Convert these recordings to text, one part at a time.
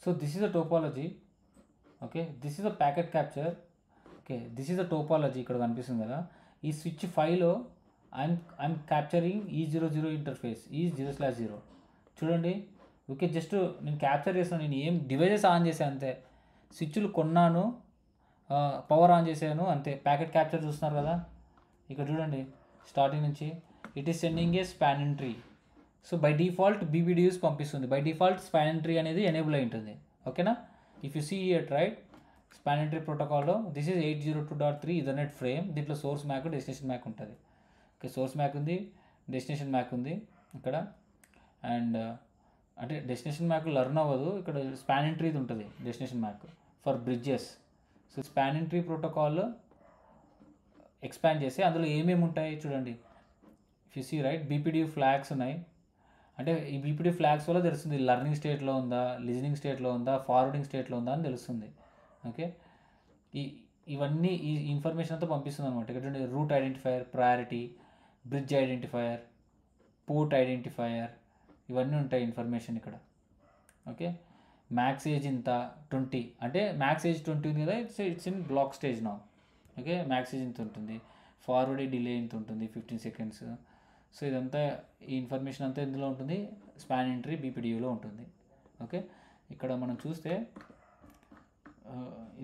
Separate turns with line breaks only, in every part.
So this is a topology. Okay, this is a packet capture. Okay, this is a topology ఇక్కడ కనిపిస్తుంది కదా. ఈ switch 5లో I'm capturing E00 interface E0/0. చూడండి, okay, just నేను capture చేస్తాను. నేను ఏం డివైజెస్ ఆన్ చేశాను అంతే. స్విచ్లు కొన్నాను, పవర్ ఆన్ చేశాను అంతే. ప్యాకెట్ క్యాప్చర్ చూస్తున్నారు కదా ఇక్కడ చూడండి, స్టార్టింగ్ నుంచి it is sending a span in tree. So by default BPDUs పంపిస్తుంది. By default span in tree అనేది ఎనేబుల్ అయి ఉంటుంది. ఓకేనా? If you see it right, span in tree ప్రోటోకాల్లో దిస్ ఈజ్ 802.3 ఈథర్నెట్ ఫ్రేమ్. దీంట్లో సోర్స్ మ్యాక్, డెస్టినేషన్ మ్యాక్ ఉంటుంది. Okay, source MAC ఉంది, destination MAC ఉంది ఇక్కడ. అండ్ అంటే డెస్టినేషన్ మ్యాక్ లర్న్ అవ్వదు, ఇక్కడ స్పాన్ ఇన్ ట్రీది ఉంటుంది destination mac for bridges. So span in tree protocol expand చేసి అందులో ఏమేమి ఉంటాయి చూడండి. If you see right, BPD flags ఉన్నాయి. అంటే ఈ బీపీడీ ఫ్లాగ్స్ వల్ల తెలుస్తుంది లర్నింగ్ స్టేట్లో ఉందా, లిజనింగ్ స్టేట్లో ఉందా, ఫార్వర్డింగ్ స్టేట్లో ఉందా అని తెలుస్తుంది. ఓకే, ఇవన్నీ ఈ ఇన్ఫర్మేషన్ అంతా పంపిస్తుంది అనమాట. ఇక్కడ చూడండి, root identifier, priority, bridge identifier, port identifier, ఇవన్నీ ఉంటాయి ఇన్ఫర్మేషన్ ఇక్కడ. ఓకే, మ్యాక్స్ ఏజ్ ఇంత 20, అంటే మ్యాక్స్ ఏజ్ 20 ఉంది కదా, ఇట్స్ ఇన్ బ్లాక్ స్టేజ్ నా. ఓకే, మ్యాక్స్ ఏజ్ ఇంత ఉంటుంది, ఫార్వర్డ్ డిలే ఇంత ఉంటుంది 15 సెకండ్స్. సో ఇదంతా ఈ ఇన్ఫర్మేషన్ అంతా ఇందులో ఉంటుంది, స్పాన్ ఇన్ ట్రీ బీపీడీయూలో ఉంటుంది. ఓకే, ఇక్కడ మనం చూస్తే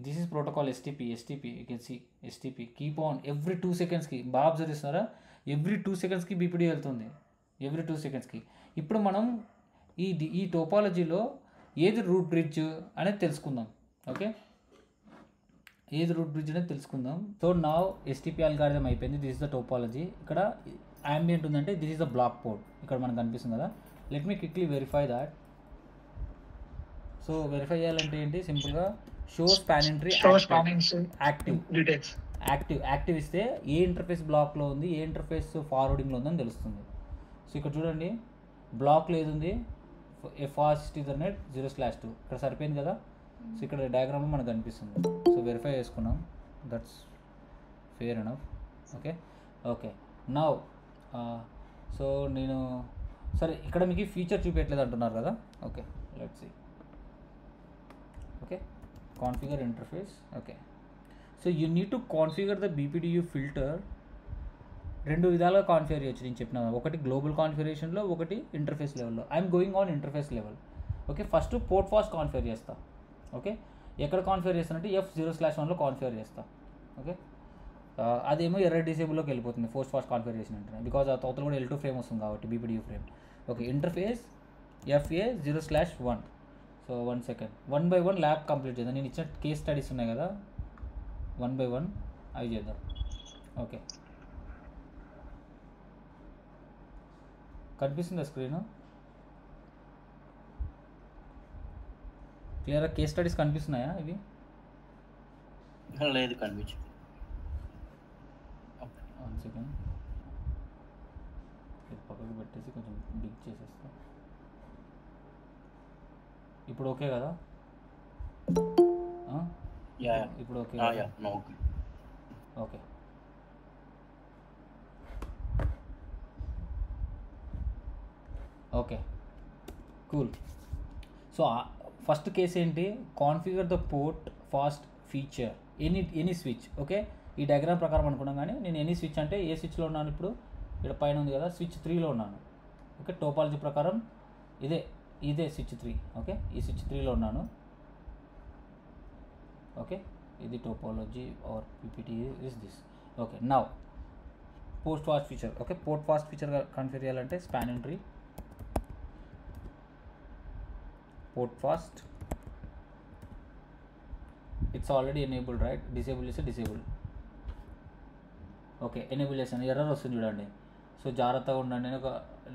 this is protocol STP. You can see STP keep on every 2 సెకండ్స్కి. బాగా అబ్జర్వ్ చేస్తున్నారా, ఎవ్రీ 2 సెకండ్స్కి బీపీడీ వెళ్తుంది, ఎవ్రీ 2 సెకండ్స్కి. ఇప్పుడు మనం ఈ టోపాలజీలో ఏది రూట్ బ్రిడ్జ్ అనేది తెలుసుకుందాం. ఓకే, ఏది రూట్ బ్రిడ్జ్ అనేది తెలుసుకుందాం. సో నా ఎస్టీపీ అల్గారిథం అయిపోయింది. This is the topology. ఇక్కడ ambient ఉందంటే this is the block port, ఇక్కడ మనకు కనిపిస్తుంది కదా. Let me quickly verify that. So verify చేయాలంటే ఏంటి, సింపుల్గా show span in tree active ఇస్తే ఏ ఇంటర్ఫేస్ బ్లాక్లో ఉంది, ఏ ఇంటర్ఫేస్ ఫార్వర్డింగ్లో ఉందని తెలుస్తుంది. సో ఇక్కడ చూడండి, బ్లాక్లో ఏది ఉంది, ఫాస్ట్ ఈథర్నెట్ 0/2 ఇక్కడ సరిపోయింది కదా. సో ఇక్కడ డయాగ్రామ్లో మనకు కనిపిస్తుంది. సో వెరిఫై చేసుకున్నాం, that's fair enough. Okay now so నేను సరే ఇక్కడ మీకు ఫీచర్ చూపించట్లేదు అంటున్నారు కదా. Okay, let's see. Okay, configure interface. Okay, so you need to configure the BPDU filter. 2 విధాలుగా కాన్ఫిగర్ చేయొచ్చు నేను చెప్పిన. ఒకటి గ్లోబల్ కాన్ఫిగరేషన్లో, ఒకటి ఇంటర్ఫేస్ లెవెల్లో. I'm going on interface level. Okay, first port fast configure చేస్తా. ఓకే, ఎక్కడ కాన్ఫిగర్ చేస్తానంటే F0/1లో కాన్ఫిగర్ చేస్తా. ఓకే, అదేమో ఎర్రర్ డిసేబుల్లోకి వెళ్ళిపోతుంది పోస్ట్ ఫాస్ట్ కాన్ఫిగరేషన్ అంటే, బికాజ్ ఆ తోతలు కూడా L2 ఫ్రేమ్ వస్తుంది కాబట్టి BPDU frame. Okay, interface FA0/1. So 1 second, 1 by 1 lab complete చేద్దాం. నేను ఇచ్చిన కేస్ స్టడీస్ ఉన్నాయి కదా, 1 by 1 అవి చేద్దాం. ఓకే, కనిపిస్తుందా స్క్రీన్ క్లియర్గా? కేస్ స్టడీస్ కనిపిస్తున్నాయా ఇవి?
లేదు, కనిపించు.
1 సెకండ్, పక్కకు పెట్టేసి కొంచెం బిగ్ చేసేస్తా. ఇప్పుడు ఓకే కదా? ఇప్పుడు okay. Okay, okay, cool. So first case ఏంటి, configure the port fast feature any switch. Okay, ఈ డయాగ్రామ్ ప్రకారం అనుకున్నాం, కానీ నేను ఎనీ స్విచ్ అంటే ఏ స్విచ్లో ఉన్నాను ఇప్పుడు, ఇక్కడ పైన ఉంది కదా, స్విచ్ 3లో ఉన్నాను. ఓకే, టోపాలజీ ప్రకారం ఇదే స్విచ్ 3. ఓకే, ఈ స్విచ్ 3లో ఉన్నాను. ఓకే, ఇది topology or PPT is this. Okay, now port fast feature. Okay, port fast feature configure చేయాలంటే span in tree port fast. It's already enabled right, disable చేస్తే disable. Okay, enable చేసాను, error వస్తుంది చూడండి. So జాగ్రత్తగా ఉండండి అని ఒక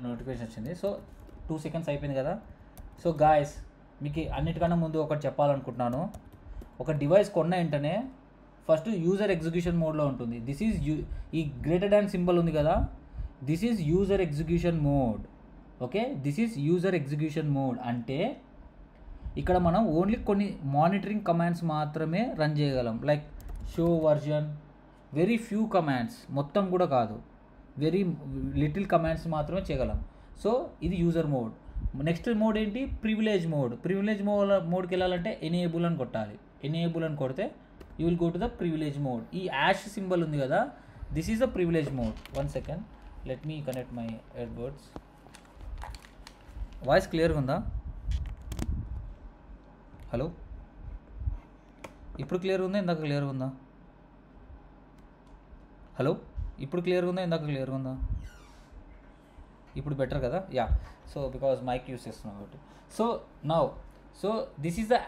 నోటిఫికేషన్ వచ్చింది. సో 2 సెకండ్స్ అయిపోయింది కదా. సో గాయస్, మీకు అన్నిటికన్నా ముందు ఒకటి చెప్పాలనుకుంటున్నాను. ఒక డివైస్ కొన్న వెంటనే ఫస్ట్ యూజర్ ఎగ్జిక్యూషన్ మోడ్లో ఉంటుంది. దిస్ ఈజ్ ఈ గ్రేటర్ దాన్ సింబల్ ఉంది కదా, this is user execution mode. Okay, this is user execution mode అంటే ఇక్కడ మనం ఓన్లీ కొన్ని మానిటరింగ్ కమాండ్స్ మాత్రమే రన్ చేయగలం. Like show version, very few commands, మొత్తం కూడా కాదు, వెరీ లిటిల్ కమాండ్స్ మాత్రమే చేయగలం. సో ఇది యూజర్ మోడ్. నెక్స్ట్ మోడ్ ఏంటి, ప్రివిలేజ్ మోడ్. ప్రివిలేజ్ మోడ్కి వెళ్ళాలంటే ఎనేబుల్ అని కొట్టాలి. ఎనేబుల్ అని కొడితే you will go to the privilege mode. ఈ యాష్ సింబల్ ఉంది కదా, this is the privilege mode. 1 second, let me connect my airbuds. Voice క్లియర్గా ఉందా? హలో, ఇప్పుడు క్లియర్గా ఉందా, ఇందాక క్లియర్గా ఉందా? హలో, ఇప్పుడు క్లియర్గా ఉందా, ఇందాక క్లియర్గా ఉందా? ఇప్పుడు బెటర్ కదా? Yeah. So because mic use చేస్తున్నాం కాబట్టి. So this is the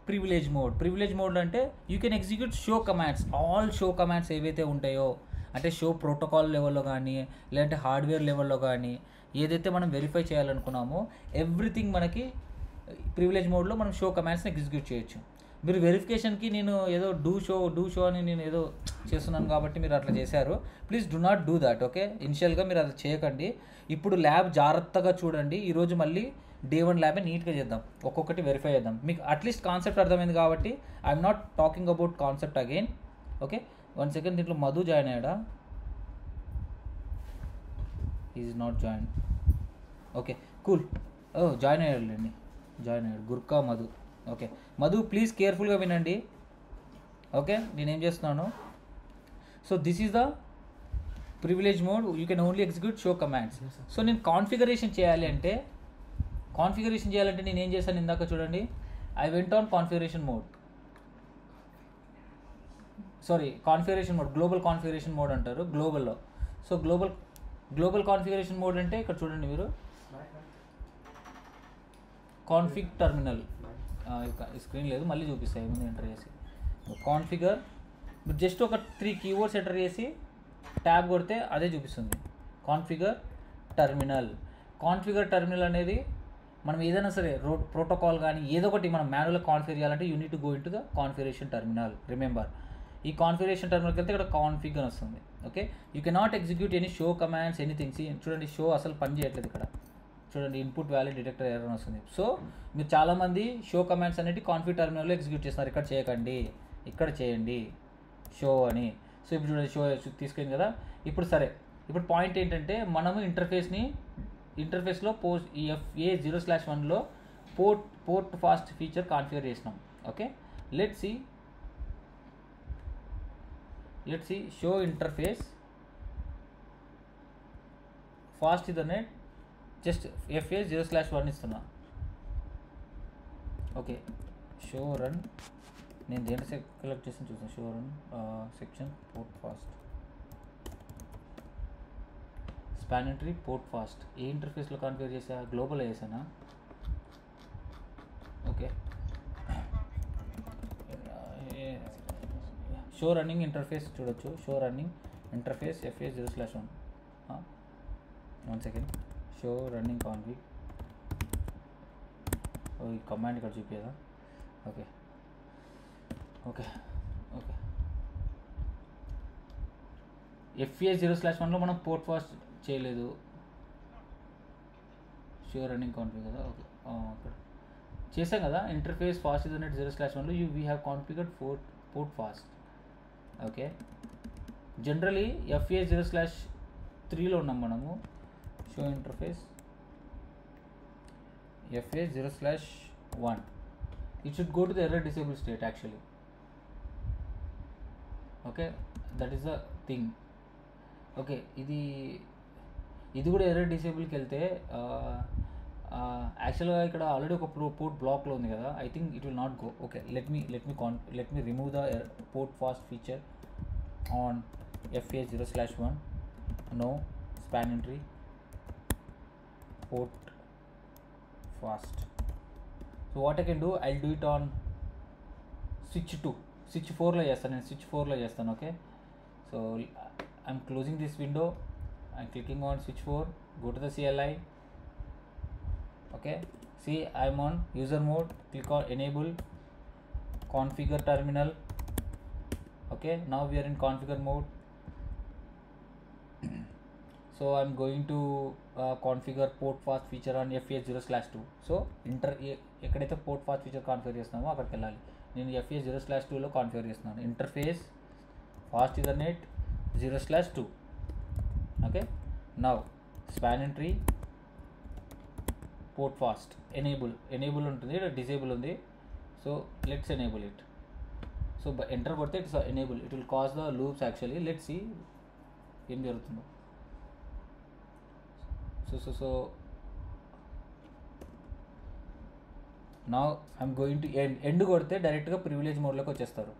privilege mode. Privilege mode అంటే you can execute show commands. All show commands ఏవైతే ఉంటాయో, అంటే షో ప్రోటోకాల్ లెవెల్లో కానీ, లేదంటే హార్డ్వేర్ లెవెల్లో కానీ ఏదైతే మనం వెరిఫై చేయాలనుకున్నామో ఎవ్రీథింగ్ మనకి ప్రివిలేజ్ మోడ్లో మనం షో కమాండ్స్ని ఎగ్జిక్యూట్ చేయొచ్చు. మీరు వెరిఫికేషన్కి నేను ఏదో డూ షో అని నేను ఏదో చేస్తున్నాను కాబట్టి మీరు అట్లా చేశారు. Please do not do that. Okay, ఇనిషియల్గా మీరు అది చేయకండి. ఇప్పుడు ల్యాబ్ జాగ్రత్తగా చూడండి. ఈరోజు మళ్ళీ డే 1 ల్యాబే నీట్గా చేద్దాం, ఒక్కొక్కటి వెరిఫై చేద్దాం. మీకు అట్లీస్ట్ కాన్సెప్ట్ అర్థమైంది కాబట్టి I'm not talking about concept again. Okay, 1 second. దీంట్లో మధు జాయిన్ అయ్యాడా? Is not join. Okay, cool. Join అయ్యాడులేండి, జాయిన్ అయ్యాడు. గుర్కా మధు. ఓకే మధు, ప్లీజ్ కేర్ఫుల్గా వినండి. ఓకే, నేనేం చేస్తున్నాను. So this is the privilege mode. You can only execute show commands. So నేను కాన్ఫిగరేషన్ చేయాలంటే నేను ఏం చేశాను ఇందాక చూడండి. I went on configuration mode. Configuration mode, global configuration mode అంటారు గ్లోబల్లో. సో గ్లోబల్ కాన్ఫిగరేషన్ మోడ్ అంటే ఇక్కడ చూడండి మీరు, కాన్ఫిగ్ టర్మినల్. స్క్రీన్ లేదు, మళ్ళీ చూపిస్తాయి ముందు ఎంటర్ చేసి. కాన్ఫిగర్, జస్ట్ ఒక 3 కీవర్డ్స్ ఎంటర్ చేసి ట్యాబ్ కొడితే అదే చూపిస్తుంది. కాన్ఫిగర్ టర్మినల్ అనేది మనం ఏదైనా సరే ప్రోటోకాల్ కానీ ఏదో ఒకటి మనం మాన్యువల్గా కాన్ఫిగర్ చేయాలంటే you need to go in to the configuration terminal. Remember, ఈ కాన్ఫిగరేషన్ టర్మినల్కి వెళ్తే ఇక్కడ కాన్ఫిగ్ అని వస్తుంది. Okay, you cannot execute any show commands anything. చూడండి, షో అసలు పని చేయట్లేదు ఇక్కడ. చూడండి, ఇన్పుట్ వాల్యూ డిటెక్టర్ ఎర్రర్ అని వస్తుంది. సో మీరు చాలామంది షో కమాండ్స్ అనేవి కాన్ఫిగ్ టర్మినల్లో ఎగ్జిక్యూట్ చేస్తున్నారు. ఇక్కడ చేయకండి, ఇక్కడ చేయండి షో అని. సో ఇప్పుడు చూడండి, షో తీసుకెళ్ళింది కదా. ఇప్పుడు పాయింట్ ఏంటంటే మనము ఇంటర్ఫేస్లో FA0/1లో పోర్ట్ ఫాస్ట్ ఫీచర్ కాన్ఫిగర్ చేసినాం. Okay, let's see show interface fast ethernet, just FA0/1 ఇస్తున్నా. Okay, show run. నేను దేంట్లో సెలెక్ట్ చేసి చూసాను. Show run section port fast, span entry port fast. ఏ ఇంటర్ఫేస్లో కాన్ఫిగర్ చేసా? గ్లోబల్ వేసానా? ఓకే, షో రన్నింగ్ ఇంటర్ఫేస్ చూడొచ్చు. Show running interface FA0/1. 1 second. Show running config. ఈ కమాండ్ ఇక్కడ చూపించదా? ఓకే FA0/1లో మనం పోర్ట్ ఫాస్ట్ చేయలేదు. షో రన్నింగ్ కాన్ఫిగ్ కదా. ఓకే, అక్కడ చేసాం కదా. ఇంటర్ఫేస్ ఫాస్ట్ ఇథర్నెట్ 0/1లో we have configured port fast. Okay, generally FA0/3లో ఉన్నాం మనము. Show interface FA0/1. it should go to the error disable state actually. Okay, that is the thing. Okay, ఇది కూడా ఎర్రర్ డిసేబుల్కి వెళ్తే యాక్చువల్గా ఇక్కడ ఆల్రెడీ ఒక పోర్ట్ బ్లాక్లో ఉంది కదా. I think it will not go. Okay, let me remove the port fast feature on FA0/1. No spanning entry port fast. So what I can do, I'll do it on switch 4లో చేస్తాను. నేను switch 4లో చేస్తాను. Okay, so I'm closing this window, I'm clicking on switch 4, go to the CLI. Okay, see I'm on user mode, click on enable configure terminal. Okay, now we are in configure mode. So I'm going to configure port fast feature on FA0/2. So ఎక్కడైతే port fast feature configure చేస్తున్నామో అక్కడికి వెళ్ళాలి. నేను FA0/2లో configure చేస్తున్నాను. Interface fast ethernet 0/2. Okay, now span entry port fast enable ఉంటుంది, disable ఉంది. So let's enable it. So enter కొడితే it's enable, it will cause the loops actually. Let's see ఏం జరుగుతుందో. సో నా ఐఎమ్ గోయింగ్ టు ఎండ్ కొడితే డైరెక్ట్గా privilege మోడ్లోకి వచ్చేస్తారు.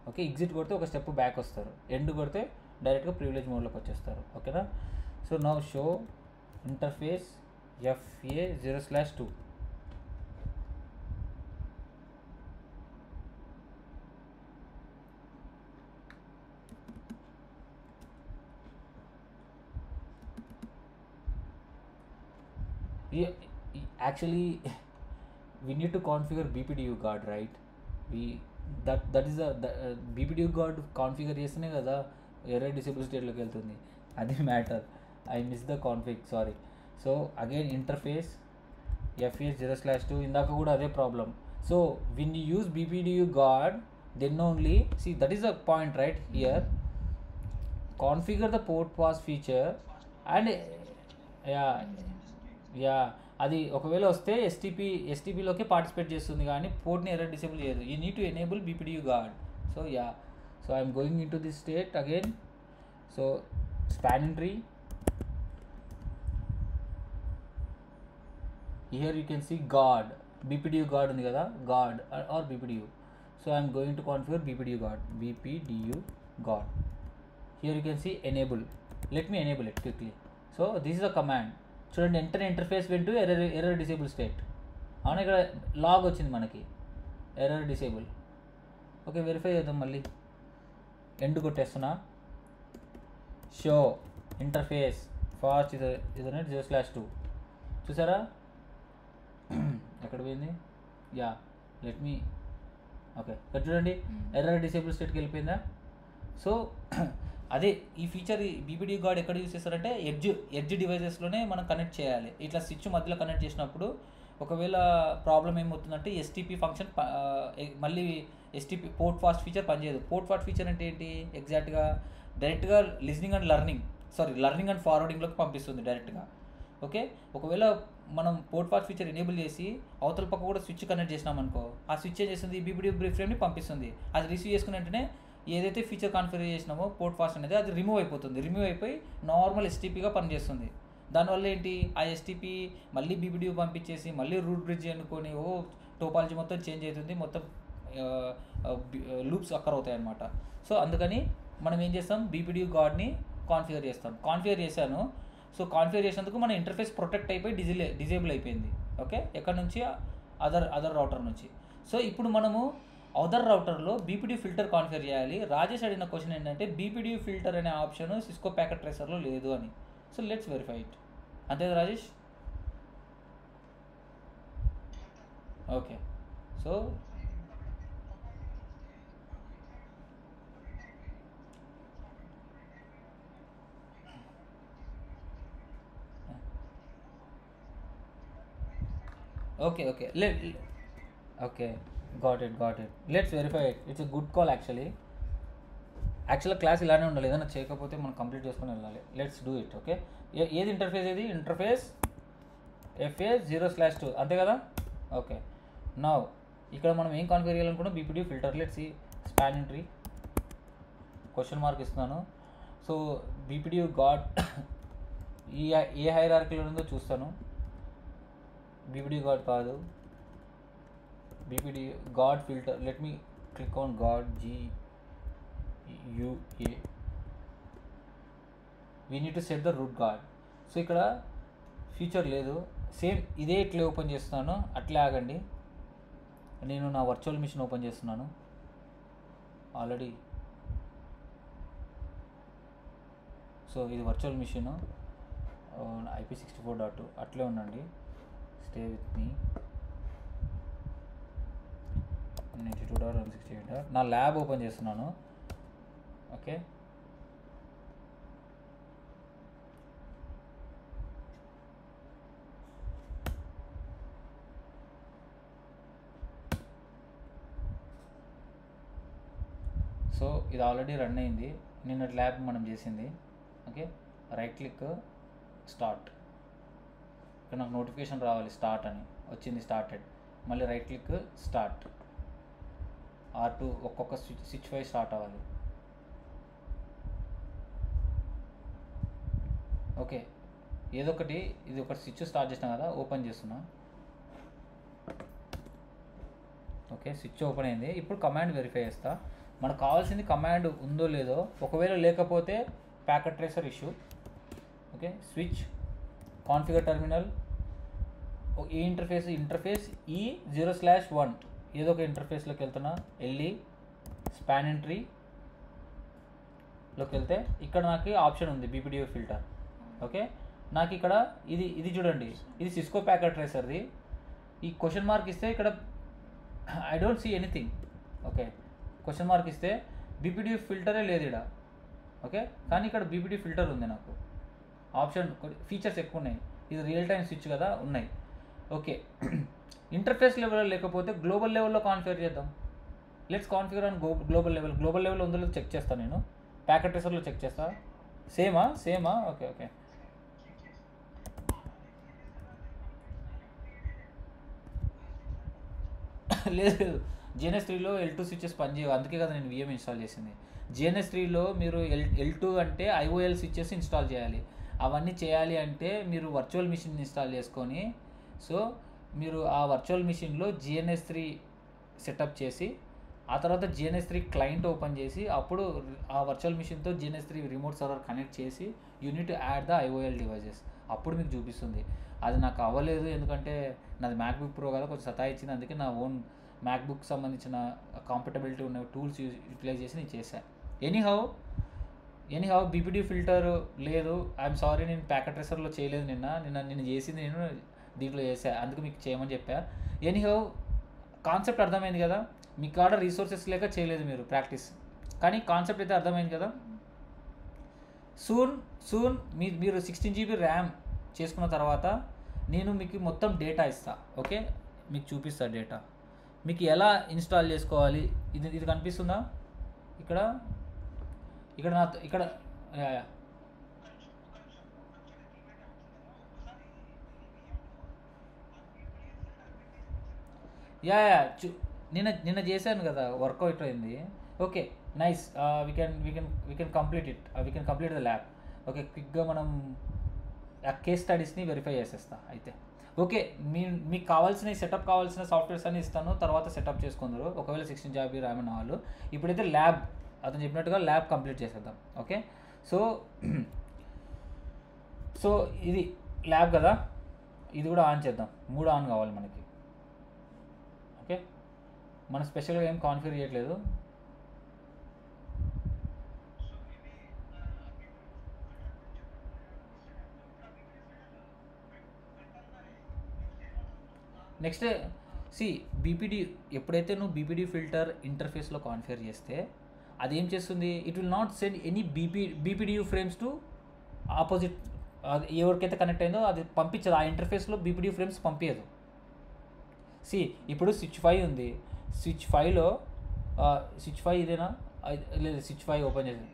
ఓకే, ఎగ్జిట్ కొడితే ఒక స్టెప్ బ్యాక్ వస్తారు, ఎండ్ కొడితే డైరెక్ట్గా ప్రివిలేజ్ మోడ్లోకి వచ్చేస్తారు. ఓకేనా. So now show interface FA0/2. Actually we need to configure BPDU guard, right? That is the BPDU guard configure చేస్తేనే కదా ఎర్రర్ డిసేబుల్ స్టేట్లోకి వెళ్తుంది. అది matter. I miss the config, sorry. So again interface FA0/2. ఇందాక కూడా అదే problem. So when you use BPDU guard, then only, see, that is the point right here. Configure the port pass feature and yeah అది ఒకవేళ వస్తే ఎస్టీపీలోకి participate చేస్తుంది, కానీ పోర్ట్ని ఎర్రర్ డిసేబుల్ చేయదు. You need to enable BPDU guard. So so I'm going into this state again. So spanning tree, here you can see guard, BPDU guard ఉంది కదా, guard or BPDU. So I'm going to configure BPDU guard. Here you can see enable. Let me enable it quickly. So this is a command. చూడండి, enter interface went error disable state. అవును, ఇక్కడ log వచ్చింది మనకి, error disable. Okay, verify చేద్దాం మళ్ళీ. End కొట్టేస్తున్నా. Show interface fast ethernet 0/2. చూసారా ఎక్కడ పోయింది? లెట్ మీ, ఓకే, ఇక్కడ చూడండి ఎర్రర్ డిసేబుల్ స్టేట్కి వెళ్ళిపోయిందా. సో అదే ఈ ఫీచర్ BPDU guard ఎక్కడ యూస్ చేస్తారంటే ఎడ్జ్ డివైజెస్లోనే మనం కనెక్ట్ చేయాలి. ఇట్లా స్విచ్ మధ్యలో కనెక్ట్ చేసినప్పుడు ఒకవేళ ప్రాబ్లం ఏమవుతుందంటే ఎస్టీపీ ఫంక్షన్ మళ్ళీ ఎస్టీపీ పోర్ట్ ఫాస్ట్ ఫీచర్ పనిచేయదు. పోర్ట్ ఫాస్ట్ ఫీచర్ అంటే ఏంటి ఎగ్జాక్ట్గా? డైరెక్ట్గా లిజనింగ్ అండ్ లర్నింగ్ అండ్ ఫార్వర్డింగ్లోకి పంపిస్తుంది డైరెక్ట్గా. ఓకే, ఒకవేళ మనం పోర్ట్ ఫాస్ట్ ఫీచర్ ఎనేబుల్ చేసి అవతల పక్క కూడా స్విచ్ కనెక్ట్ చేసినాం అనుకో, ఆ స్విచ్ ఏం చేస్తుంది, BPDU బ్రీఫ్ ఫ్రేమ్ని పంపిస్తుంది. అది రిసీవ్ చేసుకున్న వెంటనే ఏదైతే ఫీచర్ కాన్ఫిగర్ చేసినామో పోర్ట్ ఫాస్ట్ అనేది అది రిమూవ్ అయిపోయి నార్మల్ ఎస్టీపీగా పనిచేస్తుంది. దానివల్ల ఏంటి, ఆ ఎస్టీపీ మళ్ళీ BPDU పంపించేసి మళ్ళీ రూట్ బ్రిడ్జ్ అనుకొని టోపాలజీ మొత్తం చేంజ్ అవుతుంది, మొత్తం లూప్స్ అక్కర్ అవుతాయి అన్నమాట. సో అందుకని మనం ఏం చేస్తాం, BPDU guardని కాన్ఫిగర్ చేశాను. సో కాన్ఫిగర్ చేసినందుకు మన ఇంటర్ఫేస్ ప్రొటెక్ట్ అయిపోయి డిజేబుల్ అయిపోయింది. ఓకే, ఎక్కడ నుంచి, అదర్ రౌటర్ నుంచి. సో ఇప్పుడు మనము అదర్ రౌటర్లో BPDU ఫిల్టర్ కాన్ఫిగర్ చేయాలి. రాజేష్ అడిగిన క్వశ్చన్ ఏంటంటే BPDU ఫిల్టర్ అనే ఆప్షన్ సిస్కో ప్యాకెట్ ట్రేసర్లో లేదు అని. So let's verify it. అంతే Rajesh? Okay, so okay got it. Let's verify it. It's a good call actually. Class ఇలానే ఉండాలి, ఏదైనా చేయకపోతే మనం కంప్లీట్ చేసుకొని వెళ్ళాలి. Let's do it. ఓకే, ఏది ఇంటర్ఫేస్, ఏది ఇంటర్ఫేస్ FA0/2 అంతే కదా. ఓకే, నౌ ఇక్కడ మనం ఏం కాన్ఫిగర్ చేయాలనుకున్నాం, BPDU filter. Let's see spanning tree, question mark ఇస్తున్నాను. సో BPDU guard ఏ హైరార్కీలో ఉందో చూస్తాను. BPDU guard కాదు, BPDU guard filter. Let me click on guard, GUA. We need to set the root guard. So ఇక్కడ feature లేదు, same ఇదే ఇట్లా ఓపెన్ చేస్తున్నాను. అట్లే ఆగండి, నేను నా వర్చువల్ మిషన్ ఓపెన్ చేస్తున్నాను ఆల్రెడీ. సో ఇది వర్చువల్ మిషన్ IP64.2. అట్లే ఉండండి, స్టే విత్ మీ. 92.168. నా ల్యాబ్ ఓపెన్ చేస్తున్నాను. ఓకే, సో ఇది ఆల్రెడీ రన్ అయింది, నిన్న ల్యాబ్ మనం చేసింది. Okay, right click, start. ఇక్కడ నాకు నోటిఫికేషన్ రావాలి స్టార్ట్ అని, వచ్చింది స్టార్టెడ్. మళ్ళీ రైట్ క్లిక్ స్టార్ట్, R2 ఒక్కొక్క స్విచ్ వై స్టార్ట్ అవ్వాలి. ఓకే, ఏదో ఒకటి ఇది ఒక స్విచ్ స్టార్ట్ చేసినా కదా, ఓపెన్ చేస్తున్నా. ఓకే, స్విచ్ ఓపెన్ అయింది. ఇప్పుడు కమాండ్ వెరిఫై చేస్తా. మనకు కావాల్సింది కమాండ్ ఉందో లేదో. ఒకవేళ లేకపోతే packet tracer issue. Okay, switch configure terminal, ఈ ఇంటర్ఫేస్ E0/1 ఏదో ఒక ఇంటర్ఫేస్లోకి వెళ్తున్నా. వెళ్ళి స్పాన్ ఎంట్రీలోకి వెళ్తే ఇక్కడ నాకు ఆప్షన్ ఉంది BPDU ఫిల్టర్. ఓకే, నాకు ఇక్కడ ఇది చూడండి, ఇది సిస్కో ప్యాకెట్ ట్రేసర్ది. ఈ క్వశ్చన్ మార్క్ ఇస్తే ఇక్కడ I don't see anything. Okay, question mark ఇస్తే BPDU ఫిల్టరే లేదు ఇక్కడ. ఓకే, కానీ ఇక్కడ BPDU ఫిల్టర్ ఉంది. నాకు ఆప్షన్ ఫీచర్స్ ఎక్కువ ఉన్నాయి. ఇది రియల్ టైం స్విచ్ కదా, ఉన్నాయి. ఓకే, ఇంటర్ఫేస్ లెవెల్లో లేకపోతే గ్లోబల్ లెవెల్లో కాన్ఫిగర్ చేద్దాం. Let's configure on global level. Global level ఉందో లేదో చెక్ చేస్తాను నేను. ప్యాకెట్ ట్రేసర్లో చెక్ చేస్తా. సేమా. ఓకే, లేదు, GNS3లో L2 స్విచెస్ పనిచేయవు. అందుకే కదా నేను VM ఇన్స్టాల్ చేసింది. GNS3లో మీరు L2 అంటే IOL స్విచెస్ ఇన్స్టాల్ చేయాలి. అవన్నీ చేయాలి అంటే మీరు వర్చువల్ మిషన్ ఇన్స్టాల్ చేసుకొని, సో మీరు ఆ వర్చువల్ మిషన్లో GNS3 సెటప్ చేసి, ఆ తర్వాత GNS3 క్లయింట్ ఓపెన్ చేసి, అప్పుడు ఆ వర్చువల్ మిషన్తో GNS3 రిమోట్ సర్వర్ కనెక్ట్ చేసి unit add the IOL devices, అప్పుడు మీకు చూపిస్తుంది. అది నాకు అవ్వలేదు, ఎందుకంటే నాది మ్యాక్బుక్ ప్రో కదా, కొంచెం సతాయించింది. అందుకే నా ఓన్ మ్యాక్బుక్ సంబంధించిన కంఫర్టబిలిటీ ఉన్న టూల్స్ యూటిలైజ్ చేసి నేను చేశాను. ఎనీహౌ BPDU ఫిల్టర్ లేదు. ఐఎమ్ సారీ, నేను ప్యాకెట్ ట్రేసర్లో చేయలేదు. నిన్న చేసింది నేను దీంట్లో చేశాను, అందుకు మీకు చేయమని చెప్పా. ఎనీహౌ కాన్సెప్ట్ అర్థమైంది కదా. మీ కాడ రీసోర్సెస్ లేక చేయలేదు మీరు ప్రాక్టీస్, కానీ కాన్సెప్ట్ అయితే అర్థమైంది కదా. సూన్ మీరు 16 GB ర్యామ్ చేసుకున్న తర్వాత నేను మీకు మొత్తం డేటా ఇస్తా. ఓకే, మీకు చూపిస్తా డేటా, మీకు ఎలా ఇన్స్టాల్ చేసుకోవాలి. ఇది కనిపిస్తుందా ఇక్కడ యా నిన్న చేశాను కదా, వర్కౌట్ అయింది. Okay, nice. We can complete the lab. Okay, క్విక్గా మనం ఆ కేస్ స్టడీస్ని వెరిఫై చేసేస్తా అయితే. ఓకే, మీకు సెటప్ కావాల్సిన సాఫ్ట్వేర్స్ అన్ని ఇస్తాను, తర్వాత సెటప్ చేసుకుందరు ఒకవేళ 16 GB ర్యామ్ ఉన్న వాళ్ళు. ఇప్పుడైతే ల్యాబ్ అతను చెప్పినట్టుగా ల్యాబ్ కంప్లీట్ చేసేద్దాం. ఓకే, సో ఇది ల్యాబ్ కదా, ఇది కూడా ఆన్ చేద్దాం. 3 ఆన్ కావాలి మనకి. ఓకే, మనం స్పెషల్గా ఏం కాన్ఫిగర్ చేయట్లేదు. నెక్స్ట్ ఎప్పుడైతే నువ్వు BPDU ఫిల్టర్ ఇంటర్ఫేస్లో కాన్ఫిగర్ చేస్తే అది ఏం చేస్తుంది, it will not send any BPDU frames to opposite. ఎవరికైతే కనెక్ట్ అయిందో అది పంపించదు. ఆ ఇంటర్ఫేస్లో BPDU ఫ్రేమ్స్ పంపించదు. ఇప్పుడు స్విచ్ 5 ఉంది. స్విచ్ 5లో స్విచ్ 5 ఇదేనా, లేదు, స్విచ్ 5 ఓపెన్ చేసి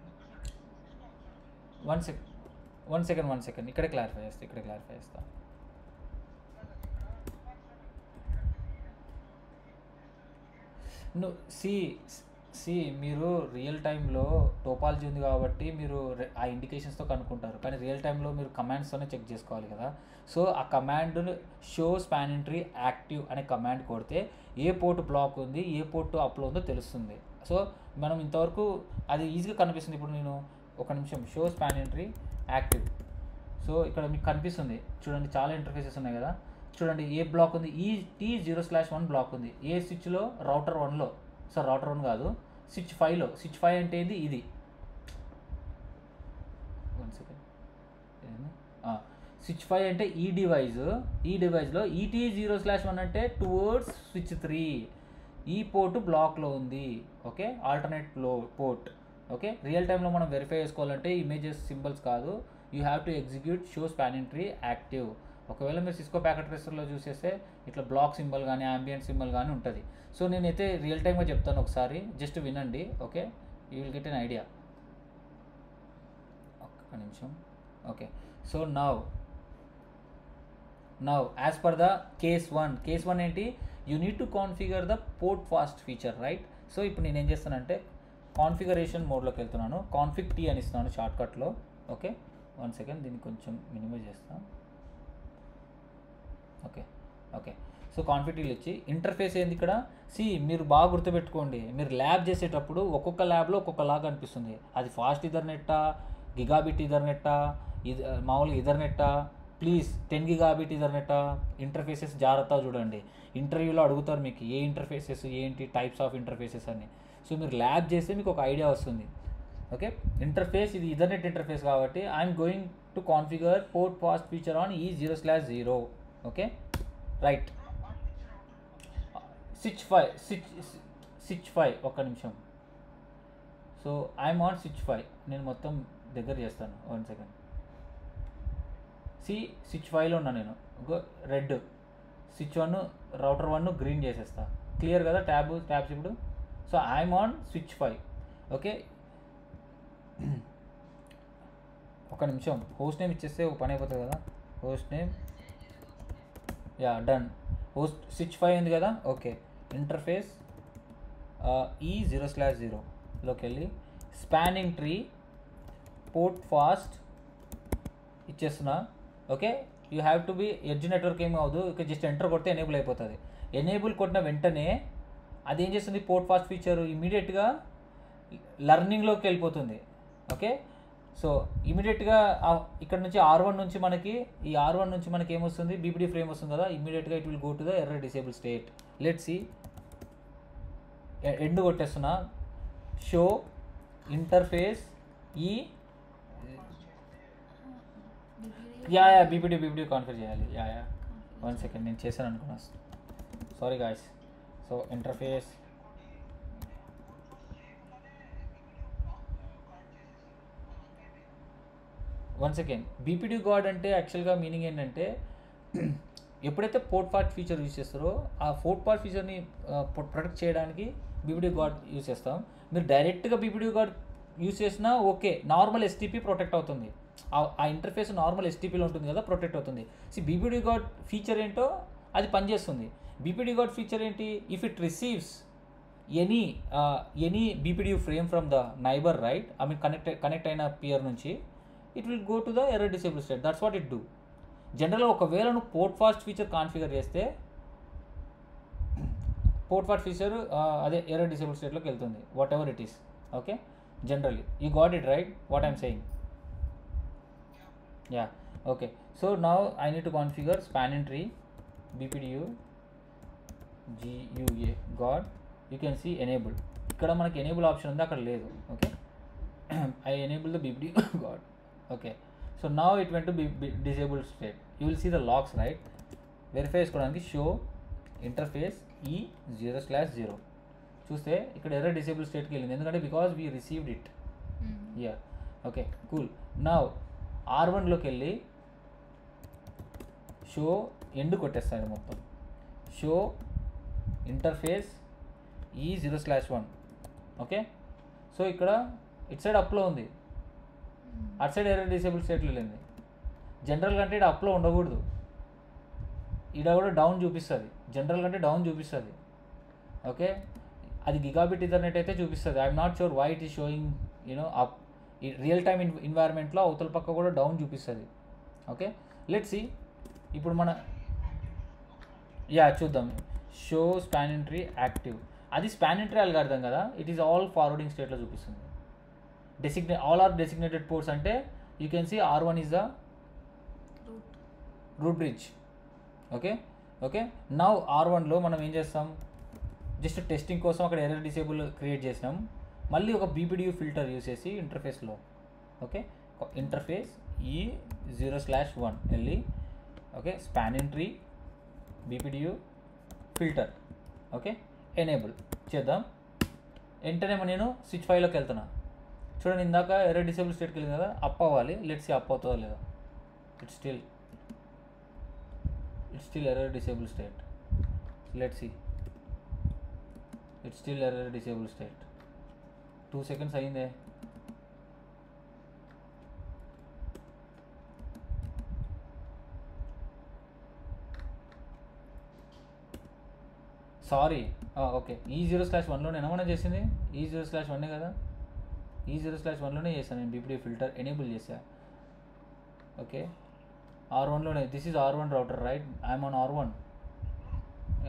1 సెకండ్ ఇక్కడే క్లారిఫై చేస్తా. మీరు రియల్ టైంలో టోపాలజీ ఉంది కాబట్టి మీరు ఆ ఇండికేషన్స్తో కనుక్కుంటారు, కానీ రియల్ టైంలో మీరు కమాండ్స్తోనే చెక్ చేసుకోవాలి కదా. సో ఆ command show span entry active అనే కమాండ్ కొడితే ఏ పోర్ట్ బ్లాక్ ఉంది, ఏ పోర్ట్ అప్లో ఉందో తెలుస్తుంది. సో మనం ఇంతవరకు అది ఈజీగా కనిపిస్తుంది. ఇప్పుడు నేను ఒక నిమిషం, show span entry active. So ఇక్కడ మీకు కనిపిస్తుంది చూడండి, చాలా ఇంటర్ఫేసెస్ ఉన్నాయి కదా. చూడండి ఏ బ్లాక్ ఉంది, T0/1 బ్లాక్ ఉంది. ఏ స్విచ్లో, రౌటర్ 1లో. సార్ రౌటర్ 1 కాదు, స్విచ్ 5లో. స్విచ్ 5 అంటే ఇది. 1 సెకండ్. స్విచ్ 5 అంటే ఈ డివైజ్లో T0/1 అంటే టువర్డ్స్ స్విచ్ 3. ఈ పోర్టు బ్లాక్లో ఉంది. Okay, alternate port. Okay, real టైంలో మనం వెరిఫై చేసుకోవాలంటే ఇమేజెస్ సింబల్స్ కాదు, you have to execute show span entry active. ఒకవేళ మీరు సిస్కో ప్యాకెట్ ట్రేసర్లో చూసేస్తే ఇట్లా బ్లాక్ సింబల్ కానీ ambient సింబల్ కానీ ఉంటుంది. సో నేనైతే రియల్ టైమ్గా చెప్తాను, ఒకసారి జస్ట్ వినండి. Okay, you will get an idea. ఒక్క నిమిషం. Okay, so now now as per the case one ఏంటి, you need to configure the port fast feature right. So ఇప్పుడు నేను ఏం చేస్తానంటే కాన్ఫిగరేషన్ మోడ్లోకి వెళ్తున్నాను, కాన్ఫిగ్ టీ అని ఇస్తున్నాను షార్ట్కట్లో. ఓకే 1 సెకండ్, దీన్ని కొంచెం మినిమైజ్ చేస్తాను. ఓకే సో కాన్ఫిగ్ టీలు ఇచ్చి ఇంటర్ఫేస్ ఏంది ఇక్కడ, మీరు బాగా గుర్తుపెట్టుకోండి, మీరు ల్యాబ్ చేసేటప్పుడు ఒక్కొక్క ల్యాబ్లో ఒక్కొక్కలాగా అనిపిస్తుంది. అది ఫాస్ట్ ఇథర్నెట్టా, గిగాబిట్ ఇథర్నెట్టా, మామూలుగా ఇథర్నెట్టా, ప్లీజ్ 10 గిగాబిట్ ఇథర్నెట్టా, ఇంటర్ఫేసెస్ జాగ్రత్తగా చూడండి. ఇంటర్వ్యూలో అడుగుతారు మీకు ఏ ఇంటర్ఫేసెస్ ఏంటి, టైప్స్ ఆఫ్ ఇంటర్ఫేసెస్ అని. సో మీరు ల్యాబ్ చేస్తే మీకు ఒక ఐడియా వస్తుంది. ఓకే ఇంటర్ఫేస్ ఇది ఇథర్నెట్ ఇంటర్ఫేస్ కాబట్టి I'm going to configure port fast feature on E0/0. Okay right. Switch 5 ఒక్క నిమిషం. సో ఐఎమ్ ఆన్ స్విచ్ 5, నేను మొత్తం దగ్గర చేస్తాను 1 సెకండ్. స్విచ్ 5లో ఉన్నా నేను, రెడ్ స్విచ్ 1, రౌటర్ 1 గ్రీన్ చేసేస్తా. క్లియర్ కదా ట్యాబ్స్ ఇప్పుడు. So I'm on switch 5. Okay ఒక నిమిషం, హోస్ట్ నేమ్ ఇచ్చేస్తే ఒక పని అయిపోతుంది కదా. Host name done. స్విచ్ 5 ఉంది కదా. ఓకే ఇంటర్ఫేస్ E0/0లోకి వెళ్ళి స్పానింగ్ ట్రీ పోర్ట్ ఫాస్ట్ ఇచ్చేస్తున్నా. Okay you have to be edge network ఏమి అవ్వదు, ఇక జస్ట్ ఎంటర్ కొడితే ఎనేబుల్ అయిపోతుంది. ఎనేబుల్ కొట్టిన వెంటనే అది ఏం చేస్తుంది, పోర్ట్ ఫాస్ట్ ఫీచర్ ఇమీడియట్గా లర్నింగ్లోకి వెళ్ళిపోతుంది. ఓకే సో ఇమీడియట్గా ఇక్కడ నుంచి R1 నుంచి మనకి ఏమొస్తుంది, బీపీడీ ఫ్రేమ్ వస్తుంది కదా. ఇమీడియట్గా it will go to the error disable state. Let's see, end కొట్టేస్తున్నా. షో ఇంటర్ఫేస్ ఈ బీపీడీ కాన్ఫిగర్ చేయాలి. 1 సెకండ్, నేను చేశాను అనుకున్నా, sorry guys. So interface once again BPD guard అంటే యాక్చువల్గా మీనింగ్ ఏంటంటే ఎప్పుడైతే పోర్ట్ ఫాస్ట్ ఫీచర్ యూజ్ చేస్తారో ఆ పోర్ట్ ఫాస్ట్ ఫీచర్ని ప్రొటెక్ట్ చేయడానికి బీపీడీ గాడ్ యూజ్ చేస్తాం. మీరు డైరెక్ట్గా బీపీడీ గాడ్ యూజ్ చేసినా ఓకే, నార్మల్ ఎస్టీపీ ప్రొటెక్ట్ అవుతుంది. ఆ ఇంటర్ఫేస్ నార్మల్ ఎస్టీపీలో ఉంటుంది కదా, ప్రొటెక్ట్ అవుతుంది. బీపీడీ గాడ్ ఫీచర్ ఏంటో అది పనిచేస్తుంది. బీపీడీ గాడ్ ఫీచర్ ఏంటి, if it receives any BPD frame from the neighbour right, I mean connect అయిన పియర్ నుంచి, it will go to the error disable state. That's what it do. జనరల్గా ఒకవేళ నువ్వు port fast feature configure చేస్తే port fast feature అదే error disable స్టేట్లోకి వెళ్తుంది, what ever it is. Okay generally you got it right what I'm saying. Okay so now I need to configure spanning tree BPDU GUA guard. You can see enable. ఇక్కడ మనకి enable option ఉంది, అక్కడ లేదు. Okay I enable the BPDU guard. Okay so now it went to disable state. You will see the logs right. Verify చేసుకోవడానికి show interface E0/0 చూస్తే ఇక్కడ error disable స్టేట్కి వెళ్ళింది, ఎందుకంటే because we received it here. Okay cool. Now R1లోకి వెళ్ళి show end కొట్టేస్తాను మొత్తం. Show interface E0/1. Okay so ఇక్కడ ఇట్ సైడ్ అప్లో ఉంది, అటు సైడ్ ఎర్రర్ డిసేబుల్ స్టేట్లో వెళ్ళింది. జనరల్ కంటే ఇక్కడ అప్లో ఉండకూడదు, ఇక్కడ కూడా డౌన్ చూపిస్తుంది. జనరల్ కంటే డౌన్ చూపిస్తుంది. ఓకే అది గిగాబిట్ ఇథర్నెట్ అయితే చూపిస్తుంది. I'm not sure why it is showing up. Real time ఎన్వైర్న్మెంట్లో అవతల పక్క కూడా డౌన్ చూపిస్తుంది. ఓకే లెట్స్ సీ ఇప్పుడు మన చూద్దాం. షో స్పానింగ్ ట్రీ యాక్టివ్, అది స్పానింగ్ ట్రీ అల్గారిథం కదా, ఇట్ ఈస్ ఆల్ ఫార్వర్డింగ్ స్టేట్లో చూపిస్తుంది. ఆల్ ఆర్ డెసిగ్నేటెడ్ పోర్ట్స్ అంటే you can see R1 is the root bridge. Okay now R1లో మనం ఏం చేస్తాం, జస్ట్ టెస్టింగ్ కోసం అక్కడ ఎర్రర్ డిసేబుల్ క్రియేట్ చేసినాం. మళ్ళీ ఒక BPDU ఫిల్టర్ యూస్ చేసి ఇంటర్ఫేస్లో ఓకే ఇంటర్ఫేస్ E0/1 వెళ్ళి okay spanning tree BPDU filter okay enable చేద్దాం. వెంటనే నేను స్విచ్ 5లోకి వెళ్తున్నా. చూడండి ఇందాక ఎర్రర్ డిసేబుల్ స్టేట్కి వెళ్ళింది కదా, అప్ అవ్వాలి. లెట్స్ సీ అప్ అవుతుందో లేదా. It's still error disable state. Let's see it's still error disable state. 2 seconds అయిందే. సారీ, ఓకే, E0/1లోనే ఏమన్నా చేసింది, E0/1 కదా, E0/1లోనే చేశాను నేను బీపీడీ ఫిల్టర్ ఎనేబుల్ చేశా. ఓకే, R1లోనే, this is R1 router right, I'm on R1.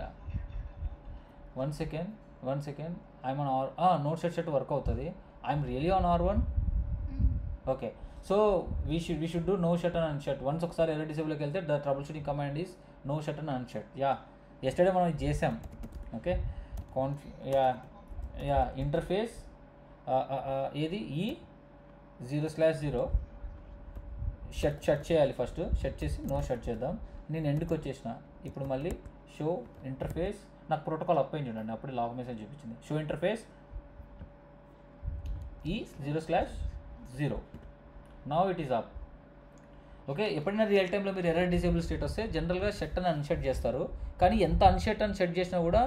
Yeah, one second I'm on no shut work అవుతుంది, I'm really on R1. Okay, so we should do no shut and unshut. Once ఒకసారి error డిసేబుల్కి వెళ్తే the troubleshooting command is no shut and unshut. Yesterday మనం ఇది చేసాం. Okay, interface ఏది E0/0 shut చేయాలి, first shut చేసి no shut చేద్దాం. నేను ఎండ్కి వచ్చేసిన, ఇప్పుడు మళ్ళీ షో ఇంటర్ఫేస్, నాకు ప్రోటోకాల్ అప్ అయింది చూడండి, అప్పుడు లాగ్ మెసేజ్ చూపించింది. Show interface E0/0, now it is up. Okay, ఎప్పుడైనా రియల్ టైంలో మీరు ఎర్రర్ డిసేబుల్ స్టేట్ వస్తే జనరల్గా షట్ అని అన్షట్ చేస్తారు, కానీ ఎంత అన్షట్ అని షట్ చేసినా కూడా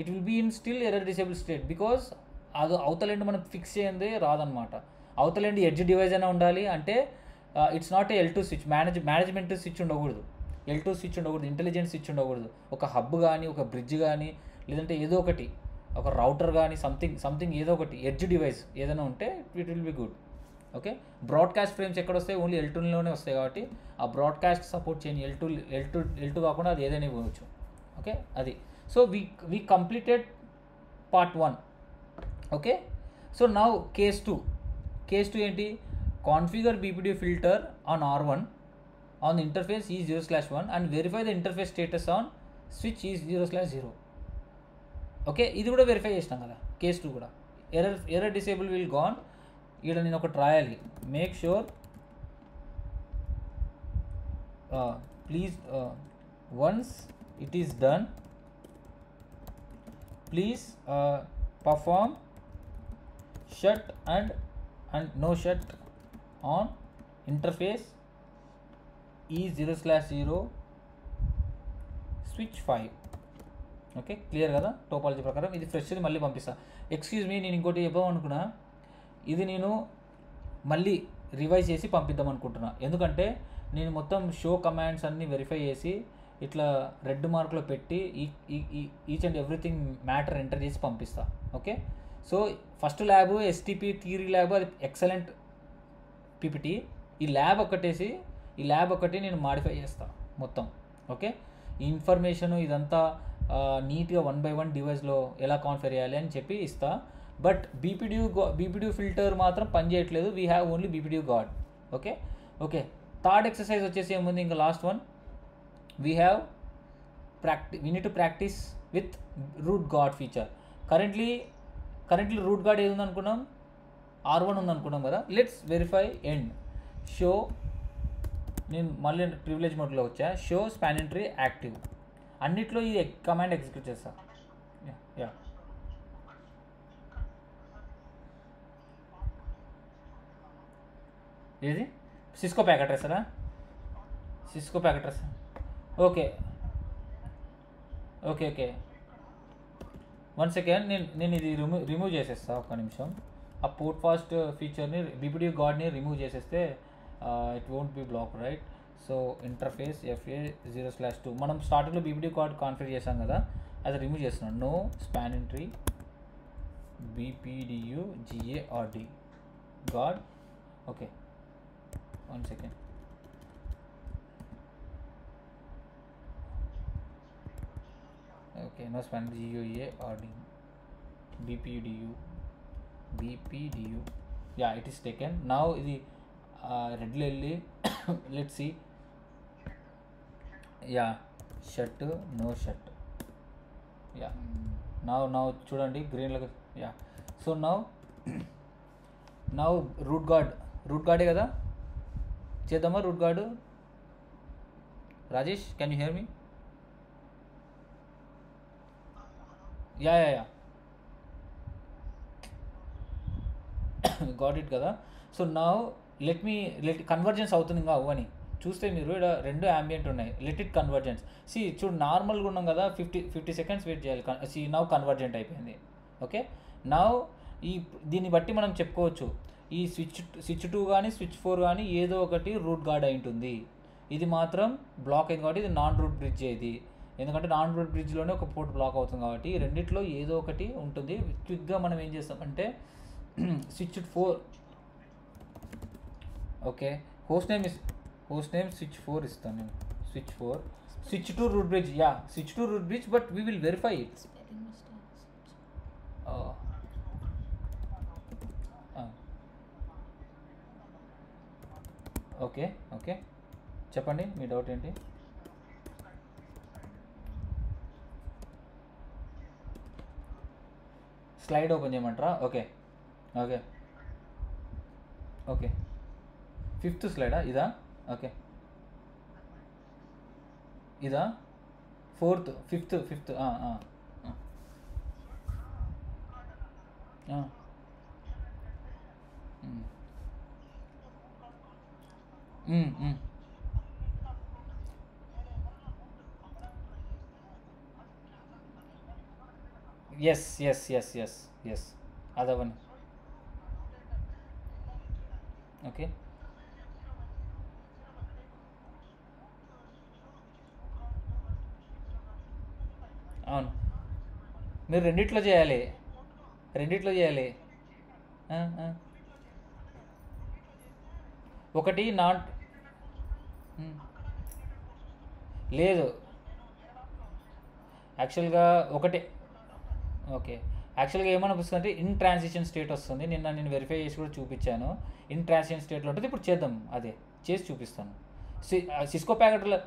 it will be in still error disable state, because అది అవతల ఎండ్ మనం ఫిక్స్ చేయండి రాదనమాట. అవతల ఎండ్ ఎడ్జ్ డివైస్ అయినా ఉండాలి, అంటే it's not a L2 switch, management switch ఉండకూడదు, L2 స్విచ్ ఉండకూడదు, ఇంటెలిజెంట్ స్విచ్ ఉండకూడదు. ఒక హబ్ కానీ, ఒక బ్రిడ్జ్ కానీ, లేదంటే ఏదో ఒకటి, ఒక రౌటర్ కానీ, సంథింగ్ ఏదో ఒకటి ఎడ్జ్ డివైస్ ఏదైనా ఉంటే it will be good. Okay, broadcast frames ఎక్కడ వస్తాయి, ఓన్లీ L2లోనే వస్తాయి, కాబట్టి ఆ బ్రాడ్కాస్ట్ సపోర్ట్ చేయని L2 కాకుండా అది ఏదైనా ఇవ్వచ్చు. ఓకే, అది. So we completed part 1. Okay, so now case 2 ఏంటి, configure BPD filter on R1 on the interface E0/1 and verify the interface status on switch E0/0. Okay, ఇది కూడా వెరిఫై చేసినాం కదా, కేస్ 2 కూడా. Error disable will gone. ఇక్కడ నేను ఒకటి రాయాలి, make sure please once it is done please perform shut and no shut on interface E0/0 switch 5. Okay, clear కదా టోపాలజీ ప్రకారం. ఇది ఫ్రెష్ది మళ్ళీ పంపిస్తా. ఎక్స్క్యూజ్ మీ, నేను ఇంకోటి చెప్పామనుకున్నా, ఇది నేను మళ్ళీ రివైజ్ చేసి పంపిద్దాం అనుకుంటున్నా, ఎందుకంటే నేను మొత్తం షో కమాండ్స్ అన్నీ వెరిఫై చేసి ఇట్లా రెడ్ మార్క్లో పెట్టి each and everything matter enter చేసి పంపిస్తా. Okay, so first lab STP theory lab, అది ఎక్సలెంట్ PPT. ఈ ల్యాబ్ ఒకటి నేను మాడిఫై చేస్తా మొత్తం. ఓకే, ఈ ఇన్ఫర్మేషన్ ఇదంతా నీట్గా 1 by 1 డివైస్లో ఎలా కాన్ఫిగర్ చేయాలి అని చెప్పి ఇస్తా. బట్ BPD ఫిల్టర్ మాత్రం పని చేయట్లేదు, we have only BPD guard. Okay, third exercise వచ్చేసి ఏముంది, ఇంకా last one, we need to practice with root guard feature. Currently root guard ఏది ఉందనుకున్నాం, R1 ఉందనుకున్నాం కదా. Let's verify end. షో, నేను మళ్ళీ ప్రివిలేజ్ మోడ్లో వచ్చా, షో స్పాన్ ఎంట్రీ యాక్టివ్, అన్నిట్లో ఈ కమాండ్ ఎగ్జిక్యూట్ చేస్తా. యా, ఏది సిస్కో ప్యాక్ అడ్రస్సా, ఓకే, వన్ సెకండ్, నేను ఇది రిమూవ్ చేసేస్తా, ఒక్క నిమిషం. ఆ పోర్ట్ ఫాస్ట్ ఫీచర్ని BPD గాడ్ని రిమూవ్ చేసేస్తే it won't be block right. So interface FA0/2 మనం స్టార్టింగ్లో BPD గాడ్ కాన్ఫిగర్ చేసాం కదా, అది రిమూవ్ చేస్తున్నాం. No spanning tree BPDU GARD guard. Okay, one second, okay, no spanning GUARD BPDU. Yeah, it is taken. Now ఇది రెడ్లో వెళ్ళి let's see, yeah, shut no shut, yeah, now చూడండి గ్రీన్లో. Yeah, so now root గార్డే కదా, చేద్దామా root guard. Rajesh, can you hear me? Yeah, got it కదా. So now let convergence అవుతుంది ఇంకా అవ్వని చూస్తే మీరు ఇక్కడ 2 ambient ఉన్నాయి, లెట్ ఇట్ కన్వర్జెన్స్. చూడు నార్మల్గా ఉన్నాం కదా, 50 seconds వెయిట్ చేయాలి. నౌ కన్వర్జెంట్ అయిపోయింది. ఓకే, నౌ దీన్ని బట్టి మనం చెప్పుకోవచ్చు, ఈ స్విచ్ 2 కానీ స్విచ్ 4 కానీ ఏదో ఒకటి రూట్ గార్డ్ అయి ఉంటుంది. ఇది మాత్రం బ్లాక్ అయింది కాబట్టి ఇది నాన్ రూట్ బ్రిడ్జ్. ఎందుకంటే నాన్ రూట్ బ్రిడ్జ్లోనే ఒక పోర్ట్ బ్లాక్ అవుతుంది కాబట్టి రెండిట్లో ఏదో ఒకటి ఉంటుంది. క్విక్గా మనం ఏం చేస్తామంటే switch 4 okay host name switch 4 ఇస్తాను నేను. Switch to root bridge, switch to root bridge, but we will verify it. Okay చెప్పండి మీ డౌట్ ఏంటి? స్లైడ్ ఓపెన్ చేయమంటారా? ఓకే 5th స్లైడా ఇదా? ఓకే ఇదా 4th 5th ఎస్ అదవని. ఓకే అవును, మీరు రెండిట్లో చేయాలి. ఒకటి నాట్ లేదు యాక్చువల్గా ఒకటి. ఓకే యాక్చువల్గా ఏమనిపిస్తుంది అంటే ఇన్ ట్రాన్సిషన్ స్టేట్ వస్తుంది. నేను వెరిఫై చేసి కూడా చూపించాను. ఇన్ ట్రాన్సిషన్ స్టేట్లో ఉంటుంది. ఇప్పుడు చేద్దాం, అదే చేసి చూపిస్తాను. సిస్కో ప్యాకెట్లో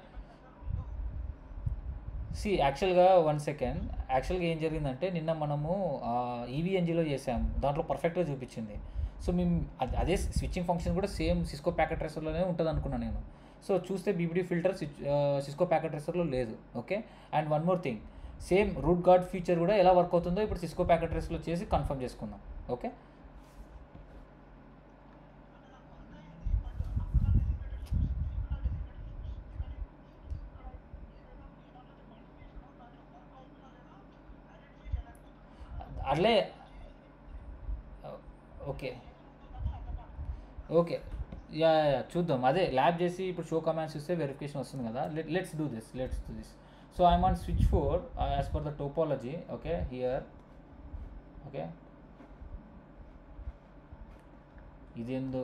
యాక్చువల్గా 1 సెకండ్. యాక్చువల్గా ఏం జరిగిందంటే నిన్న మనము ఈవీఎన్జీలో చేసాము, దాంట్లో పర్ఫెక్ట్గా చూపించింది. సో మేము అదే స్విచ్చింగ్ ఫంక్షన్ కూడా సేమ్ సిస్కో ప్యాకెట్ ట్రేసర్లోనే ఉంటుంది అనుకున్నాను నేను. సో చూస్తే బీబీడీ ఫిల్టర్ సిస్కో ప్యాకెట్ ట్రేసర్లో లేదు. Okay and one more thing, same route gourd feature కూడా ఎలా వర్క్ అవుతుందో ఇప్పుడు సిస్కో ప్యాకెట్ ట్రేసర్లో చేసి కన్ఫర్మ్ చేసుకుందాం. ఓకే అట్లే ఓకే చూద్దాం. అదే ల్యాబ్ చేసి ఇప్పుడు షో కమాండ్స్ ఇస్తే వెరిఫికేషన్ వస్తుంది కదా. Let's do this. So I'm on switch 4 as per the topology. Okay here okay ఇదేందో